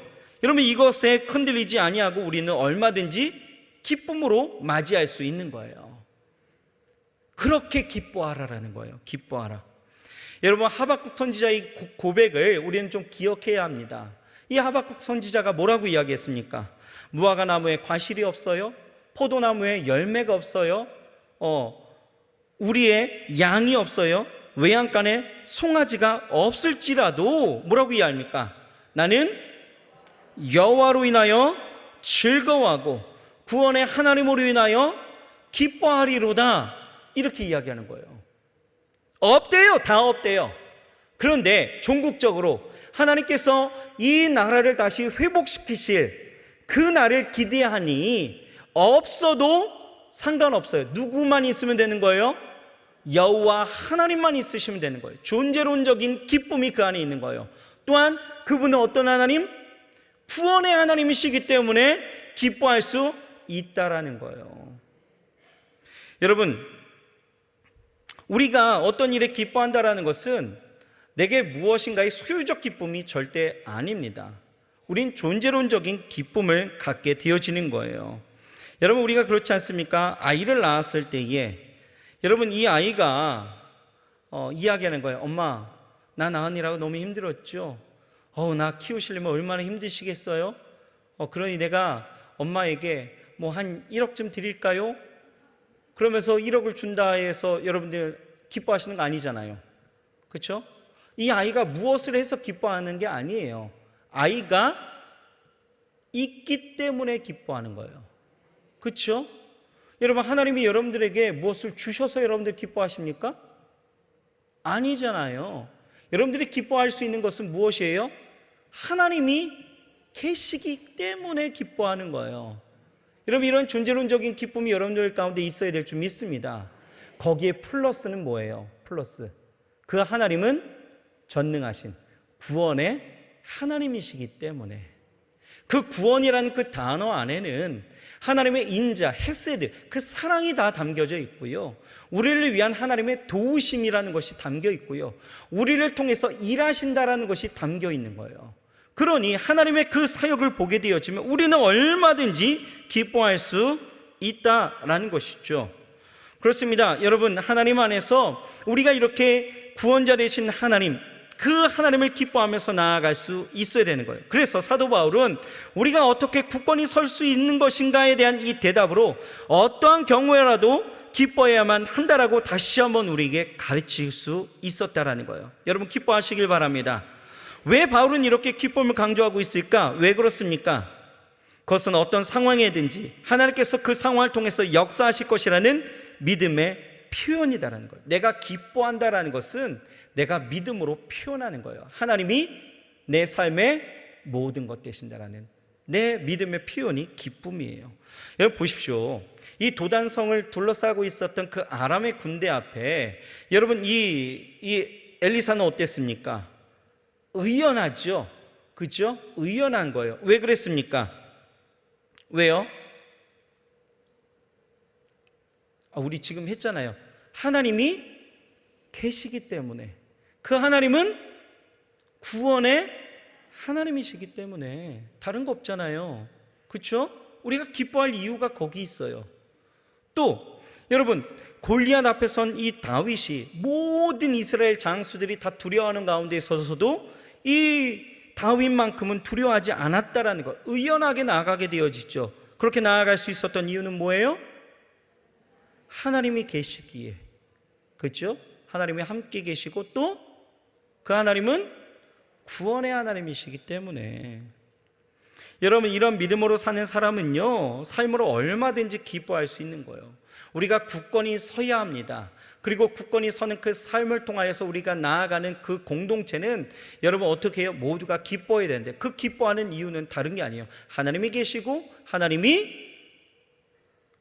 여러분 이것에 흔들리지 아니하고 우리는 얼마든지 기쁨으로 맞이할 수 있는 거예요. 그렇게 기뻐하라라는 거예요. 기뻐하라. 여러분 하박국 선지자의 고백을 우리는 좀 기억해야 합니다. 이 하박국 선지자가 뭐라고 이야기했습니까? 무화과 나무에 과실이 없어요. 포도나무에 열매가 없어요. 우리의 양이 없어요. 외양간에 송아지가 없을지라도 뭐라고 이야기합니까? 나는 여호와로 인하여 즐거워하고 구원의 하나님으로 인하여 기뻐하리로다. 이렇게 이야기하는 거예요. 없대요. 다 없대요. 그런데 종국적으로 하나님께서 이 나라를 다시 회복시키실 그 날을 기대하니 없어도 상관없어요. 누구만 있으면 되는 거예요? 여호와 하나님만 있으시면 되는 거예요. 존재론적인 기쁨이 그 안에 있는 거예요. 또한 그분은 어떤 하나님? 구원의 하나님이시기 때문에 기뻐할 수 있다라는 거예요. 여러분, 우리가 어떤 일에 기뻐한다라는 것은 내게 무엇인가의 소유적 기쁨이 절대 아닙니다. 우린 존재론적인 기쁨을 갖게 되어지는 거예요. 여러분 우리가 그렇지 않습니까? 아이를 낳았을 때에 여러분 이 아이가 이야기하는 거예요. 엄마, 나 낳으느라고 너무 힘들었죠? 나 키우시려면 얼마나 힘드시겠어요? 그러니 내가 엄마에게 뭐 한 1억쯤 드릴까요? 그러면서 1억을 준다 해서 여러분들 기뻐하시는 거 아니잖아요. 그렇죠? 이 아이가 무엇을 해서 기뻐하는 게 아니에요. 아이가 있기 때문에 기뻐하는 거예요. 그렇죠? 여러분, 하나님이 여러분들에게 무엇을 주셔서 여러분들 기뻐하십니까? 아니잖아요. 여러분들이 기뻐할 수 있는 것은 무엇이에요? 하나님이 계시기 때문에 기뻐하는 거예요. 여러분, 이런 존재론적인 기쁨이 여러분들 가운데 있어야 될 줄 믿습니다. 거기에 플러스는 뭐예요? 플러스. 그 하나님은 전능하신 구원의 하나님이시기 때문에, 그 구원이라는 그 단어 안에는 하나님의 인자, 헤세드, 그 사랑이 다 담겨져 있고요, 우리를 위한 하나님의 도우심이라는 것이 담겨 있고요, 우리를 통해서 일하신다라는 것이 담겨 있는 거예요. 그러니 하나님의 그 사역을 보게 되어지면 우리는 얼마든지 기뻐할 수 있다라는 것이죠. 그렇습니다. 여러분, 하나님 안에서 우리가 이렇게 구원자 되신 하나님, 그 하나님을 기뻐하면서 나아갈 수 있어야 되는 거예요. 그래서 사도 바울은 우리가 어떻게 굳건히 설 수 있는 것인가에 대한 이 대답으로 어떠한 경우에라도 기뻐해야만 한다라고 다시 한번 우리에게 가르칠 수 있었다라는 거예요. 여러분, 기뻐하시길 바랍니다. 왜 바울은 이렇게 기쁨을 강조하고 있을까? 왜 그렇습니까? 그것은 어떤 상황이든지 하나님께서 그 상황을 통해서 역사하실 것이라는 믿음의 표현이다라는 거예요. 내가 기뻐한다라는 것은 내가 믿음으로 표현하는 거예요. 하나님이 내 삶의 모든 것 되신다라는 내 믿음의 표현이 기쁨이에요. 여러분 보십시오. 이 도단성을 둘러싸고 있었던 그 아람의 군대 앞에 여러분 이 엘리사는 어땠습니까? 의연하죠. 그죠? 의연한 거예요. 왜 그랬습니까? 왜요? 우리 지금 했잖아요. 하나님이 계시기 때문에. 그 하나님은 구원의 하나님이시기 때문에. 다른 거 없잖아요. 그렇죠? 우리가 기뻐할 이유가 거기 있어요. 또 여러분, 골리앗 앞에 선 이 다윗이 모든 이스라엘 장수들이 다 두려워하는 가운데 있어서도 이 다윗만큼은 두려워하지 않았다라는 것, 의연하게 나아가게 되어지죠. 그렇게 나아갈 수 있었던 이유는 뭐예요? 하나님이 계시기에. 그렇죠? 하나님이 함께 계시고 또 그 하나님은 구원의 하나님이시기 때문에. 여러분, 이런 믿음으로 사는 사람은요, 삶으로 얼마든지 기뻐할 수 있는 거예요. 우리가 굳건히 서야 합니다. 그리고 굳건히 서는 그 삶을 통하여서 우리가 나아가는 그 공동체는 여러분 어떻게 해요? 모두가 기뻐해야 되는데, 그 기뻐하는 이유는 다른 게 아니에요. 하나님이 계시고 하나님이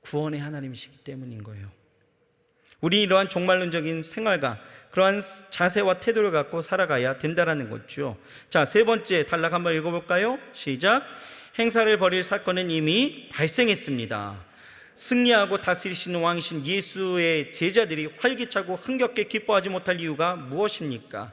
구원의 하나님이시기 때문인 거예요. 우리 이러한 종말론적인 생활과 그러한 자세와 태도를 갖고 살아가야 된다는 거죠. 자, 세 번째 단락 한번 읽어볼까요? 시작. 행사를 벌일 사건은 이미 발생했습니다. 승리하고 다스리시는 왕이신 예수의 제자들이 활기차고 흥겹게 기뻐하지 못할 이유가 무엇입니까?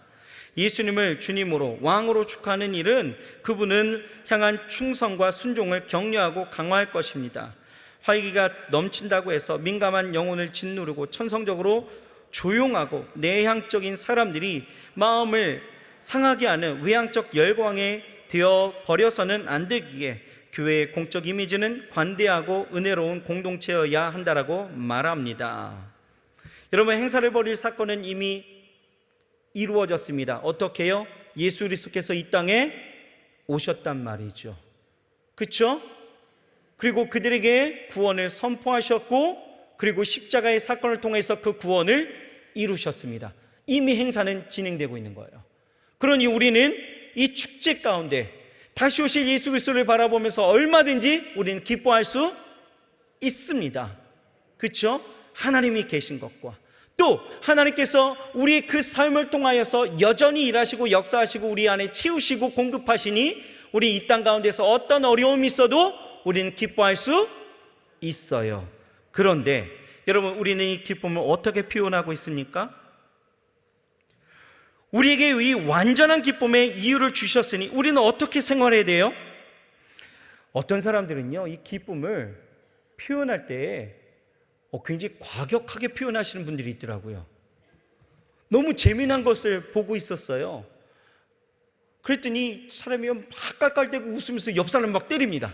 예수님을 주님으로 왕으로 축하하는 일은 그분을 향한 충성과 순종을 격려하고 강화할 것입니다. 활기가 넘친다고 해서 민감한 영혼을 짓누르고 천성적으로 조용하고 내향적인 사람들이 마음을 상하게 하는 외향적 열광에 되어 버려서는 안 되기에 교회의 공적 이미지는 관대하고 은혜로운 공동체여야 한다라고 말합니다. 여러분, 행사를 벌일 사건은 이미 이루어졌습니다. 어떻게요? 예수 그리스도께서 이 땅에 오셨단 말이죠. 그렇죠? 그리고 그들에게 구원을 선포하셨고, 그리고 십자가의 사건을 통해서 그 구원을 이루셨습니다. 이미 행사는 진행되고 있는 거예요. 그러니 우리는 이 축제 가운데 다시 오실 예수 그리스도를 바라보면서 얼마든지 우리는 기뻐할 수 있습니다. 그렇죠? 하나님이 계신 것과 또 하나님께서 우리의 그 삶을 통하여서 여전히 일하시고 역사하시고 우리 안에 채우시고 공급하시니 우리 이 땅 가운데서 어떤 어려움이 있어도 우리는 기뻐할 수 있어요. 그런데 여러분, 우리는 이 기쁨을 어떻게 표현하고 있습니까? 우리에게 이 완전한 기쁨의 이유를 주셨으니 우리는 어떻게 생활해야 돼요? 어떤 사람들은요, 이 기쁨을 표현할 때 굉장히 과격하게 표현하시는 분들이 있더라고요. 너무 재미난 것을 보고 있었어요. 그랬더니 사람이 막 깔깔대고 웃으면서 옆 사람 막 때립니다.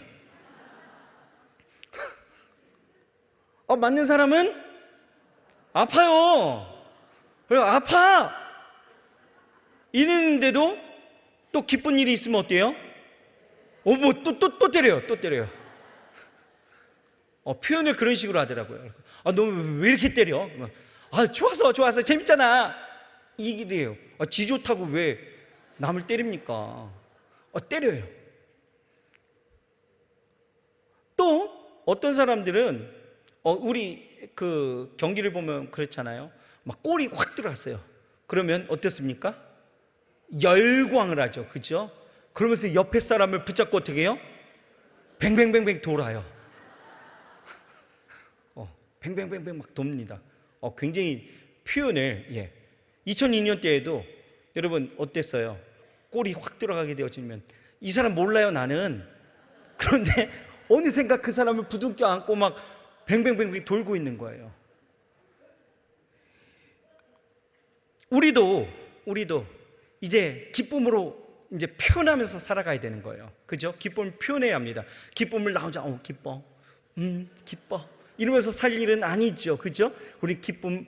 맞는 사람은 아파요. 그래, 아파! 이랬는데도 또 기쁜 일이 있으면 어때요? 또 때려요. 또 때려요. 표현을 그런 식으로 하더라고요. 너 왜 이렇게 때려? 좋아서 재밌잖아. 이래요. 지 좋다고 왜 남을 때립니까? 때려요. 또 어떤 사람들은 우리 그 경기를 보면 그렇잖아요. 막 골이 확 들어갔어요. 그러면 어떻습니까? 열광을 하죠. 그죠? 그러면서 옆에 사람을 붙잡고 어떻게 해요? 뱅뱅뱅뱅 돌아요. 뱅뱅뱅뱅 막 돕니다. 굉장히 표현을 2002년 때에도 여러분 어땠어요? 골이 확 들어가게 되어지면 이 사람 몰라요 나는. 그런데 어느샌가 그 사람을 부둥켜 안고 막 뱅뱅뱅뱅 돌고 있는 거예요. 우리도 이제 기쁨으로 이제 표현하면서 살아가야 되는 거예요. 그죠? 기쁨을 표현해야 합니다. 기쁨을 나 혼자 기뻐, 기뻐 이러면서 살 일은 아니죠. 그죠? 우리 기쁨을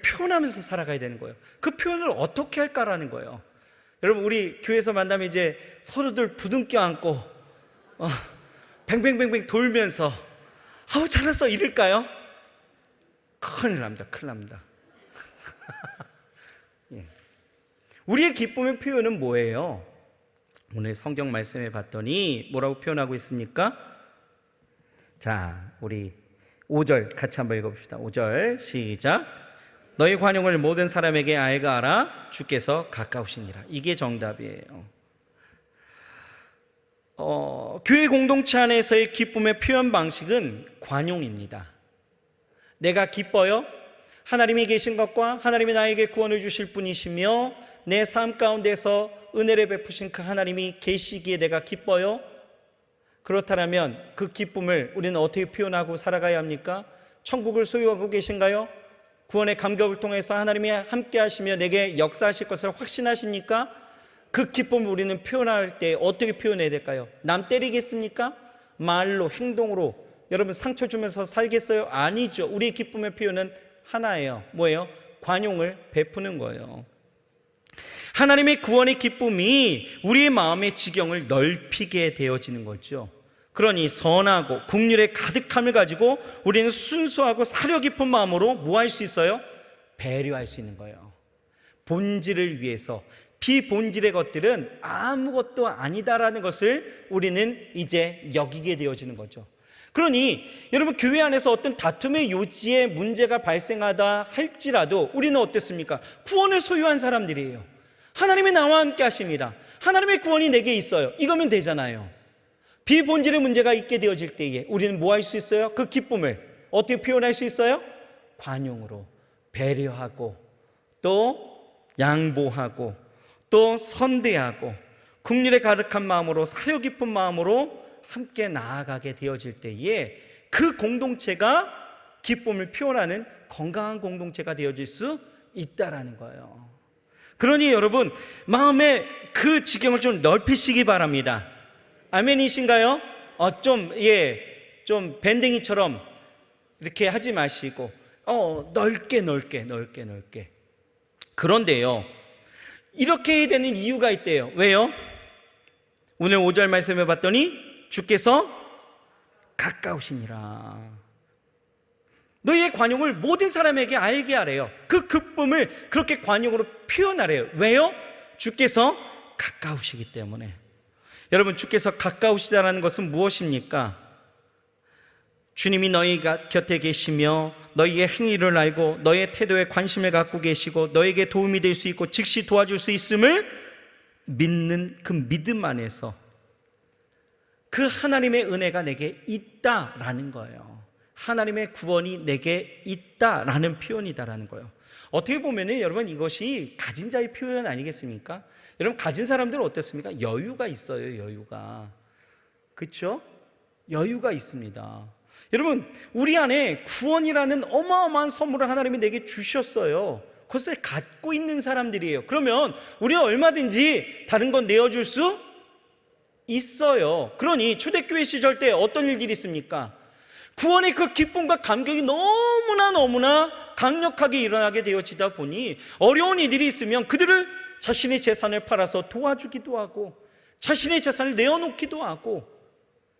표현하면서 살아가야 되는 거예요. 그 표현을 어떻게 할까라는 거예요. 여러분 우리 교회에서 만나면 이제 서로들 부둥켜 안고 뱅뱅뱅뱅 돌면서 잘했어 이럴까요? 큰일 납니다. 예. 우리의 기쁨의 표현은 뭐예요? 오늘 성경 말씀에 봤더니 뭐라고 표현하고 있습니까? 자, 우리 5절 같이 한번 읽어봅시다. 5절 시작. 너희 관용을 모든 사람에게 알게 하라. 주께서 가까우시니라. 이게 정답이에요. 교회 공동체 안에서의 기쁨의 표현 방식은 관용입니다. 내가 기뻐요. 하나님이 계신 것과 하나님이 나에게 구원을 주실 분이시며 내 삶 가운데서 은혜를 베푸신 그 하나님이 계시기에 내가 기뻐요. 그렇다면 그 기쁨을 우리는 어떻게 표현하고 살아가야 합니까? 천국을 소유하고 계신가요? 구원의 감격을 통해서 하나님이 함께 하시며 내게 역사하실 것을 확신하십니까? 그 기쁨을 우리는 표현할 때 어떻게 표현해야 될까요? 남 때리겠습니까? 말로, 행동으로 여러분 상처 주면서 살겠어요? 아니죠. 우리의 기쁨의 표현은 하나예요. 뭐예요? 관용을 베푸는 거예요. 하나님의 구원의 기쁨이 우리의 마음의 지경을 넓히게 되어지는 거죠. 그러니 선하고 긍휼의 가득함을 가지고 우리는 순수하고 사려 깊은 마음으로 뭐 할 수 있어요? 배려할 수 있는 거예요. 본질을 위해서. 비본질의 것들은 아무것도 아니다라는 것을 우리는 이제 여기게 되어지는 거죠. 그러니 여러분 교회 안에서 어떤 다툼의 요지에 문제가 발생하다 할지라도 우리는 어땠습니까? 구원을 소유한 사람들이에요. 하나님이 나와 함께 하십니다. 하나님의 구원이 내게 있어요. 이거면 되잖아요. 비본질의 문제가 있게 되어질 때에 우리는 뭐 할 수 있어요? 그 기쁨을 어떻게 표현할 수 있어요? 관용으로 배려하고 또 양보하고 또 선대하고 긍휼에 가득한 마음으로 사려 깊은 마음으로 함께 나아가게 되어질 때에 그 공동체가 기쁨을 표현하는 건강한 공동체가 되어질 수 있다라는 거예요. 그러니 여러분 마음의 그 지경을 좀 넓히시기 바랍니다. 아멘이신가요? 좀 밴댕이처럼 이렇게 하지 마시고 넓게. 그런데요 이렇게 해야 되는 이유가 있대요. 왜요? 오늘 5절 말씀해 봤더니 주께서 가까우시니라. 너희의 관용을 모든 사람에게 알게 하래요. 그 기쁨을 그렇게 관용으로 표현하래요. 왜요? 주께서 가까우시기 때문에. 여러분 주께서 가까우시다라는 것은 무엇입니까? 주님이 너희 곁에 계시며 너희의 행위를 알고 너희의 태도에 관심을 갖고 계시고 너에게 도움이 될 수 있고 즉시 도와줄 수 있음을 믿는 그 믿음 안에서 그 하나님의 은혜가 내게 있다라는 거예요. 하나님의 구원이 내게 있다라는 표현이다라는 거예요. 어떻게 보면은 여러분 이것이 가진 자의 표현 아니겠습니까? 여러분 가진 사람들은 어떻습니까? 여유가 있어요. 여유가. 그렇죠? 여유가 있습니다. 여러분 우리 안에 구원이라는 어마어마한 선물을 하나님이 내게 주셨어요. 그것을 갖고 있는 사람들이에요. 그러면 우리가 얼마든지 다른 건 내어줄 수 있어요. 그러니 초대교회 시절 때 어떤 일들이 있습니까? 구원의 그 기쁨과 감격이 너무나 강력하게 일어나게 되어지다 보니 어려운 이들이 있으면 그들을 자신의 재산을 팔아서 도와주기도 하고 자신의 재산을 내어놓기도 하고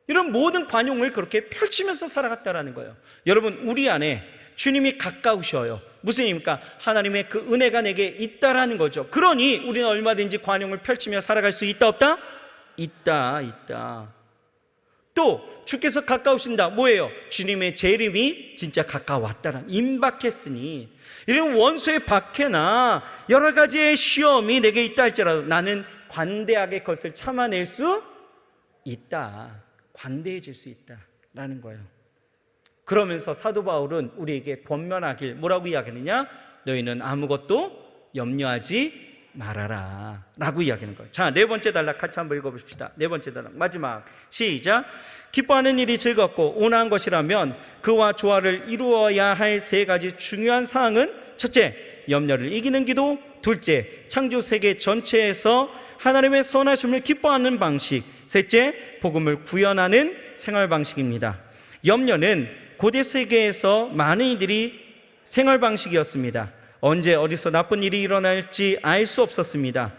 이런 모든 관용을 그렇게 펼치면서 살아갔다라는 거예요. 여러분, 우리 안에 주님이 가까우셔요. 무슨 의미입니까? 하나님의 그 은혜가 내게 있다라는 거죠. 그러니 우리는 얼마든지 관용을 펼치며 살아갈 수 있다 없다? 있다. 또 주께서 가까우신다. 뭐예요? 주님의 재림이 진짜 가까웠다는, 임박했으니 이런 원수의 박해나 여러 가지의 시험이 내게 있다 할지라도 나는 관대하게 그것을 참아낼 수 있다. 관대해질 수 있다라는 거예요. 그러면서 사도 바울은 우리에게 권면하길 뭐라고 이야기하느냐? 너희는 아무것도 염려하지 말아라 라고 이야기하는 거예요. 자, 네 번째 단락 같이 한번 읽어봅시다. 네 번째 단락 마지막, 시작. 기뻐하는 일이 즐겁고 온화한 것이라면 그와 조화를 이루어야 할 세 가지 중요한 사항은, 첫째, 염려를 이기는 기도. 둘째, 창조 세계 전체에서 하나님의 선하심을 기뻐하는 방식. 셋째, 복음을 구현하는 생활 방식입니다. 염려는 고대 세계에서 많은 이들이 생활 방식이었습니다. 언제 어디서 나쁜 일이 일어날지 알 수 없었습니다.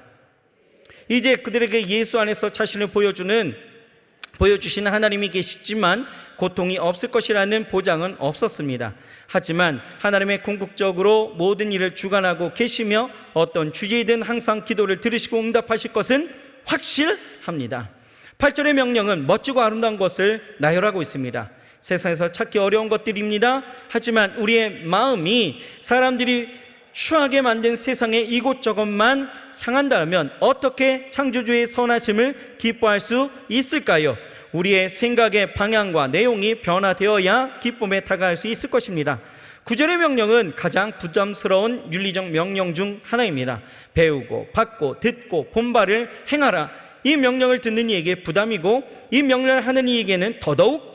이제 그들에게 예수 안에서 자신을 보여주시는 하나님이 계시지만 고통이 없을 것이라는 보장은 없었습니다. 하지만 하나님의 궁극적으로 모든 일을 주관하고 계시며 어떤 주제이든 항상 기도를 들으시고 응답하실 것은 확실합니다. 8절의 명령은 멋지고 아름다운 것을 나열하고 있습니다. 세상에서 찾기 어려운 것들입니다. 하지만 우리의 마음이 사람들이 추하게 만든 세상에 이곳저곳만 향한다면 어떻게 창조주의 선하심을 기뻐할 수 있을까요? 우리의 생각의 방향과 내용이 변화되어야 기쁨에 다가갈 수 있을 것입니다. 9절의 명령은 가장 부담스러운 윤리적 명령 중 하나입니다. 배우고 받고 듣고 본바를 행하라. 이 명령을 듣는 이에게 부담이고 이 명령을 하는 이에게는 더더욱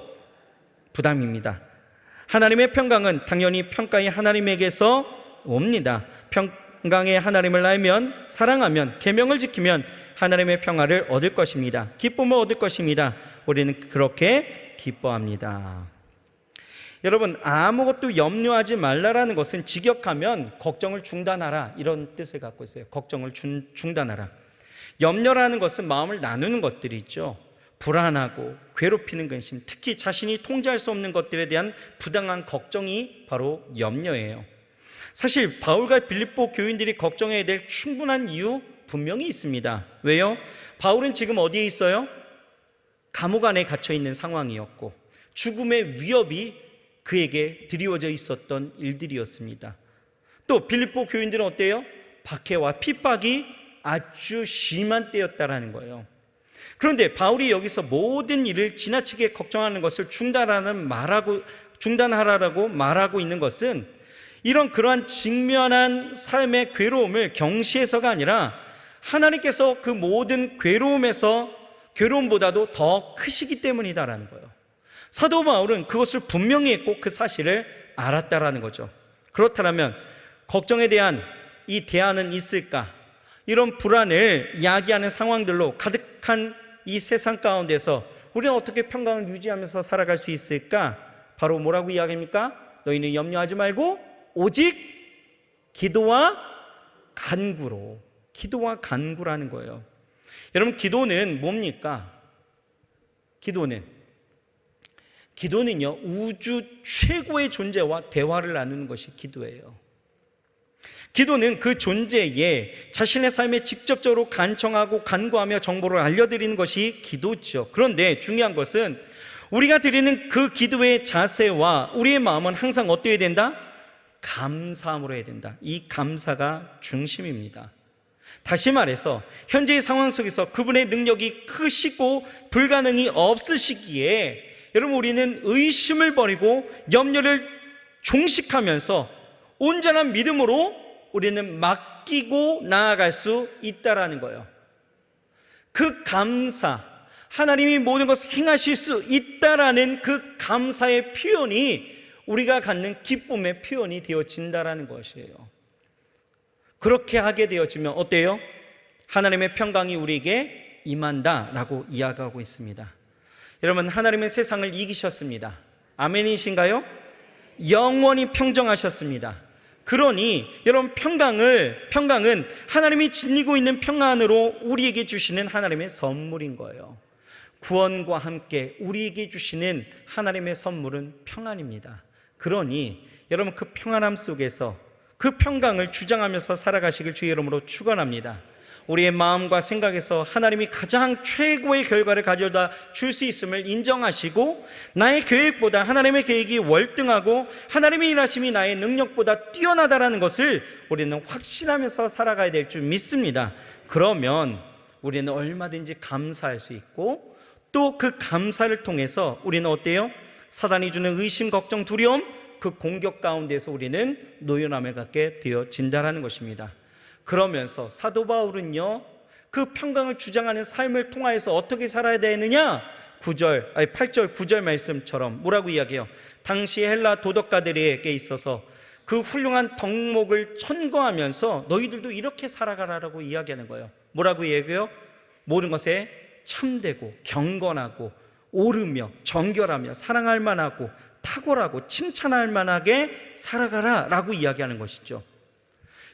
부담입니다. 하나님의 평강은 당연히 평가의 하나님에게서 옵니다. 평강의 하나님을 알면, 사랑하면, 계명을 지키면 하나님의 평화를 얻을 것입니다. 기쁨을 얻을 것입니다. 우리는 그렇게 기뻐합니다. 여러분, 아무것도 염려하지 말라라는 것은 직역하면 걱정을 중단하라 이런 뜻을 갖고 있어요. 걱정을 중단하라. 염려라는 것은 마음을 나누는 것들이 있죠. 불안하고 괴롭히는 근심, 특히 자신이 통제할 수 없는 것들에 대한 부당한 걱정이 바로 염려예요. 사실 바울과 빌립보 교인들이 걱정해야 될 충분한 이유 분명히 있습니다. 왜요? 바울은 지금 어디에 있어요? 감옥 안에 갇혀 있는 상황이었고 죽음의 위협이 그에게 드리워져 있었던 일들이었습니다. 또 빌립보 교인들은 어때요? 박해와 핍박이 아주 심한 때였다라는 거예요. 그런데 바울이 여기서 모든 일을 지나치게 걱정하는 것을 중단하라고 말하고 있는 것은 그러한 직면한 삶의 괴로움을 경시해서가 아니라 하나님께서 그 모든 괴로움보다도 더 크시기 때문이다라는 거예요. 사도 바울은 그것을 분명히 했고 그 사실을 알았다라는 거죠. 그렇다면 걱정에 대한 이 대안은 있을까? 이런 불안을 야기하는 상황들로 가득한 이 세상 가운데서 우리는 어떻게 평강을 유지하면서 살아갈 수 있을까? 바로 뭐라고 이야기합니까? 너희는 염려하지 말고 오직 기도와 간구라는 거예요. 여러분, 기도는 뭡니까? 기도는요, 우주 최고의 존재와 대화를 나누는 것이 기도예요. 기도는 그 존재에 자신의 삶에 직접적으로 간청하고 간구하며 정보를 알려드리는 것이 기도죠. 그런데 중요한 것은 우리가 드리는 그 기도의 자세와 우리의 마음은 항상 어떠해야 된다? 감사함으로 해야 된다. 이 감사가 중심입니다. 다시 말해서 현재의 상황 속에서 그분의 능력이 크시고 불가능이 없으시기에 여러분, 우리는 의심을 버리고 염려를 종식하면서 온전한 믿음으로 우리는 맡기고 나아갈 수 있다라는 거예요. 그 감사, 하나님이 모든 것을 행하실 수 있다라는 그 감사의 표현이 우리가 갖는 기쁨의 표현이 되어진다라는 것이에요. 그렇게 하게 되어지면 어때요? 하나님의 평강이 우리에게 임한다라고 이야기하고 있습니다. 여러분, 하나님은 세상을 이기셨습니다. 아멘이신가요? 영원히 평정하셨습니다. 그러니 여러분, 평강은 하나님이 지니고 있는 평안으로 우리에게 주시는 하나님의 선물인 거예요. 구원과 함께 우리에게 주시는 하나님의 선물은 평안입니다. 그러니 여러분, 그 평안함 속에서 그 평강을 주장하면서 살아가시길 주의 이름으로 축원합니다. 우리의 마음과 생각에서 하나님이 가장 최고의 결과를 가져다 줄 수 있음을 인정하시고, 나의 계획보다 하나님의 계획이 월등하고 하나님의 일하심이 나의 능력보다 뛰어나다라는 것을 우리는 확신하면서 살아가야 될 줄 믿습니다. 그러면 우리는 얼마든지 감사할 수 있고, 또 그 감사를 통해서 우리는 어때요? 사단이 주는 의심, 걱정, 두려움, 그 공격 가운데서 우리는 노연함을 갖게 되어진다라는 것입니다. 그러면서 사도 바울은요, 그 평강을 주장하는 삶을 통하여서 어떻게 살아야 되느냐? 8절 9절 말씀처럼 뭐라고 이야기해요? 당시 헬라 도덕가들에게 있어서 그 훌륭한 덕목을 천거하면서 너희들도 이렇게 살아가라라고 이야기하는 거예요. 뭐라고 이야기해요? 모든 것에 참되고 경건하고 오르며 정결하며 사랑할 만하고 탁월하고 칭찬할 만하게 살아가라 라고 이야기하는 것이죠.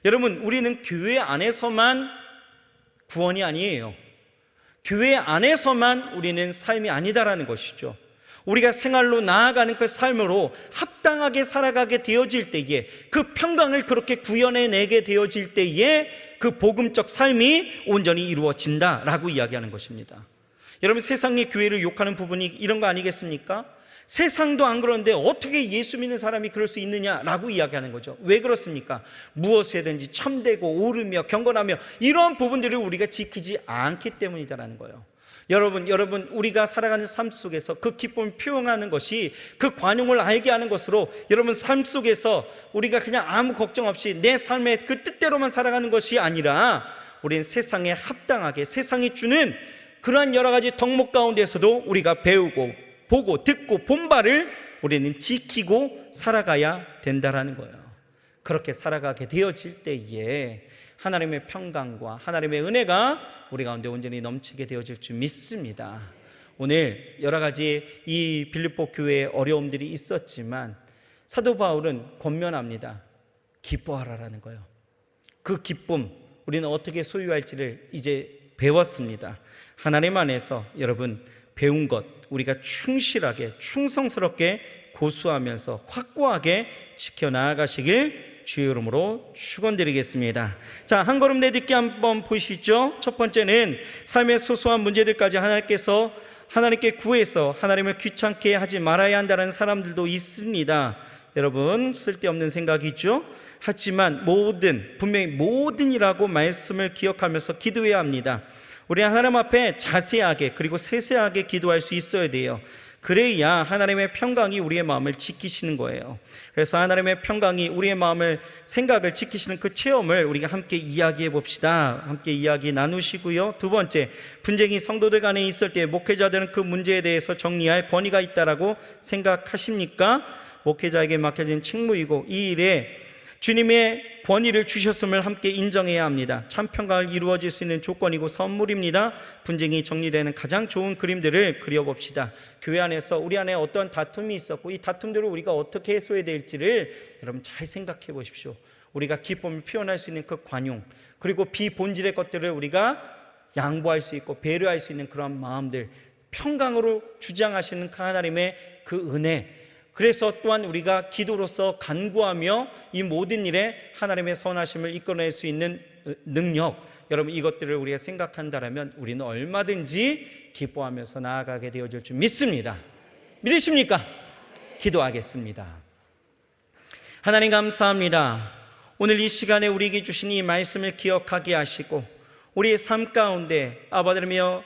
여러분, 우리는 교회 안에서만 구원이 아니에요. 교회 안에서만 우리는 삶이 아니다라는 것이죠. 우리가 생활로 나아가는 그 삶으로 합당하게 살아가게 되어질 때에, 그 평강을 그렇게 구현해내게 되어질 때에 그 복음적 삶이 온전히 이루어진다라고 이야기하는 것입니다. 여러분, 세상의 교회를 욕하는 부분이 이런 거 아니겠습니까? 세상도 안 그런데 어떻게 예수 믿는 사람이 그럴 수 있느냐라고 이야기하는 거죠. 왜 그렇습니까? 무엇이든지 참되고 오르며 경건하며 이런 부분들을 우리가 지키지 않기 때문이다라는 거예요. 여러분, 우리가 살아가는 삶 속에서 그 기쁨을 표현하는 것이 그 관용을 알게 하는 것으로, 여러분 삶 속에서 우리가 그냥 아무 걱정 없이 내 삶의 그 뜻대로만 살아가는 것이 아니라, 우리는 세상에 합당하게 세상이 주는 그러한 여러 가지 덕목 가운데서도 우리가 배우고 보고 듣고 본 바를 우리는 지키고 살아가야 된다라는 거예요. 그렇게 살아가게 되어질 때에 하나님의 평강과 하나님의 은혜가 우리 가운데 온전히 넘치게 되어질 줄 믿습니다. 오늘 여러 가지 이 빌립보 교회에 어려움들이 있었지만 사도 바울은 권면합니다. 기뻐하라라는 거예요. 그 기쁨 우리는 어떻게 소유할지를 이제 배웠습니다. 하나님 안에서 여러분 배운 것 우리가 충실하게 충성스럽게 고수하면서 확고하게 지켜나가시길 주의 이름으로 축원드리겠습니다. 자, 한 걸음 내딛기 한번 보시죠. 첫 번째는 삶의 소소한 문제들까지 하나님께 구해서 하나님을 귀찮게 하지 말아야 한다는 사람들도 있습니다. 여러분, 쓸데없는 생각이죠. 하지만 분명히 모든이라고 말씀을 기억하면서 기도해야 합니다. 우리 하나님 앞에 자세하게 그리고 세세하게 기도할 수 있어야 돼요. 그래야 하나님의 평강이 우리의 마음을 지키시는 거예요. 그래서 하나님의 평강이 우리의 마음을, 생각을 지키시는 그 체험을 우리가 함께 이야기해 봅시다. 함께 이야기 나누시고요. 두 번째, 분쟁이 성도들 간에 있을 때 목회자들은 그 문제에 대해서 정리할 권위가 있다라고 생각하십니까? 목회자에게 맡겨진 책무이고 이 일에 주님의 권위를 주셨음을 함께 인정해야 합니다. 참 평강을 이루어질 수 있는 조건이고 선물입니다. 분쟁이 정리되는 가장 좋은 그림들을 그려봅시다. 교회 안에서 우리 안에 어떤 다툼이 있었고 이 다툼들을 우리가 어떻게 해소해야 될지를 여러분 잘 생각해 보십시오. 우리가 기쁨을 표현할 수 있는 그 관용, 그리고 비본질의 것들을 우리가 양보할 수 있고 배려할 수 있는 그런 마음들, 평강으로 주장하시는 그 하나님의 그 은혜, 그래서 또한 우리가 기도로서 간구하며 이 모든 일에 하나님의 선하심을 이끌어낼 수 있는 능력, 여러분 이것들을 우리가 생각한다면 우리는 얼마든지 기뻐하면서 나아가게 되어질 줄 믿습니다. 믿으십니까? 기도하겠습니다. 하나님 감사합니다. 오늘 이 시간에 우리에게 주신 이 말씀을 기억하게 하시고 우리의 삶 가운데 아버지며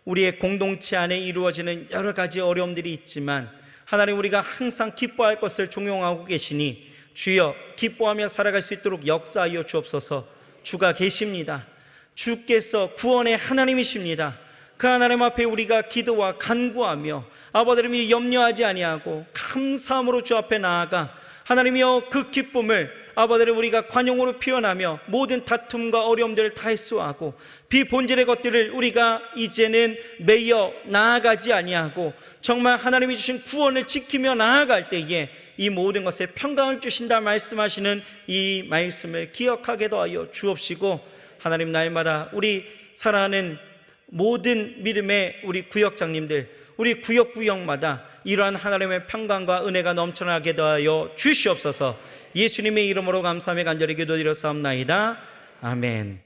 우리의 공동체 안에 이루어지는 여러 가지 어려움들이 있지만 하나님, 우리가 항상 기뻐할 것을 종용하고 계시니 주여 기뻐하며 살아갈 수 있도록 역사하여 주옵소서. 주가 계십니다. 주께서 구원의 하나님이십니다. 그 하나님 앞에 우리가 기도와 간구하며 아버지를 염려하지 아니하고 감사함으로 주 앞에 나아가 하나님이여, 그 기쁨을 아버지를 우리가 관용으로 표현하며 모든 다툼과 어려움들을 다 해소하고 비본질의 것들을 우리가 이제는 매여 나아가지 아니하고 정말 하나님이 주신 구원을 지키며 나아갈 때에 이 모든 것에 평강을 주신다 말씀하시는 이 말씀을 기억하게도 하여 주옵시고, 하나님, 날마다 우리 사랑하는 모든 믿음의 우리 구역장님들, 우리 구역마다 이러한 하나님의 평강과 은혜가 넘쳐나게 하여 주시옵소서. 예수님의 이름으로 감사하며 간절히 기도드렸사옵나이다. 아멘.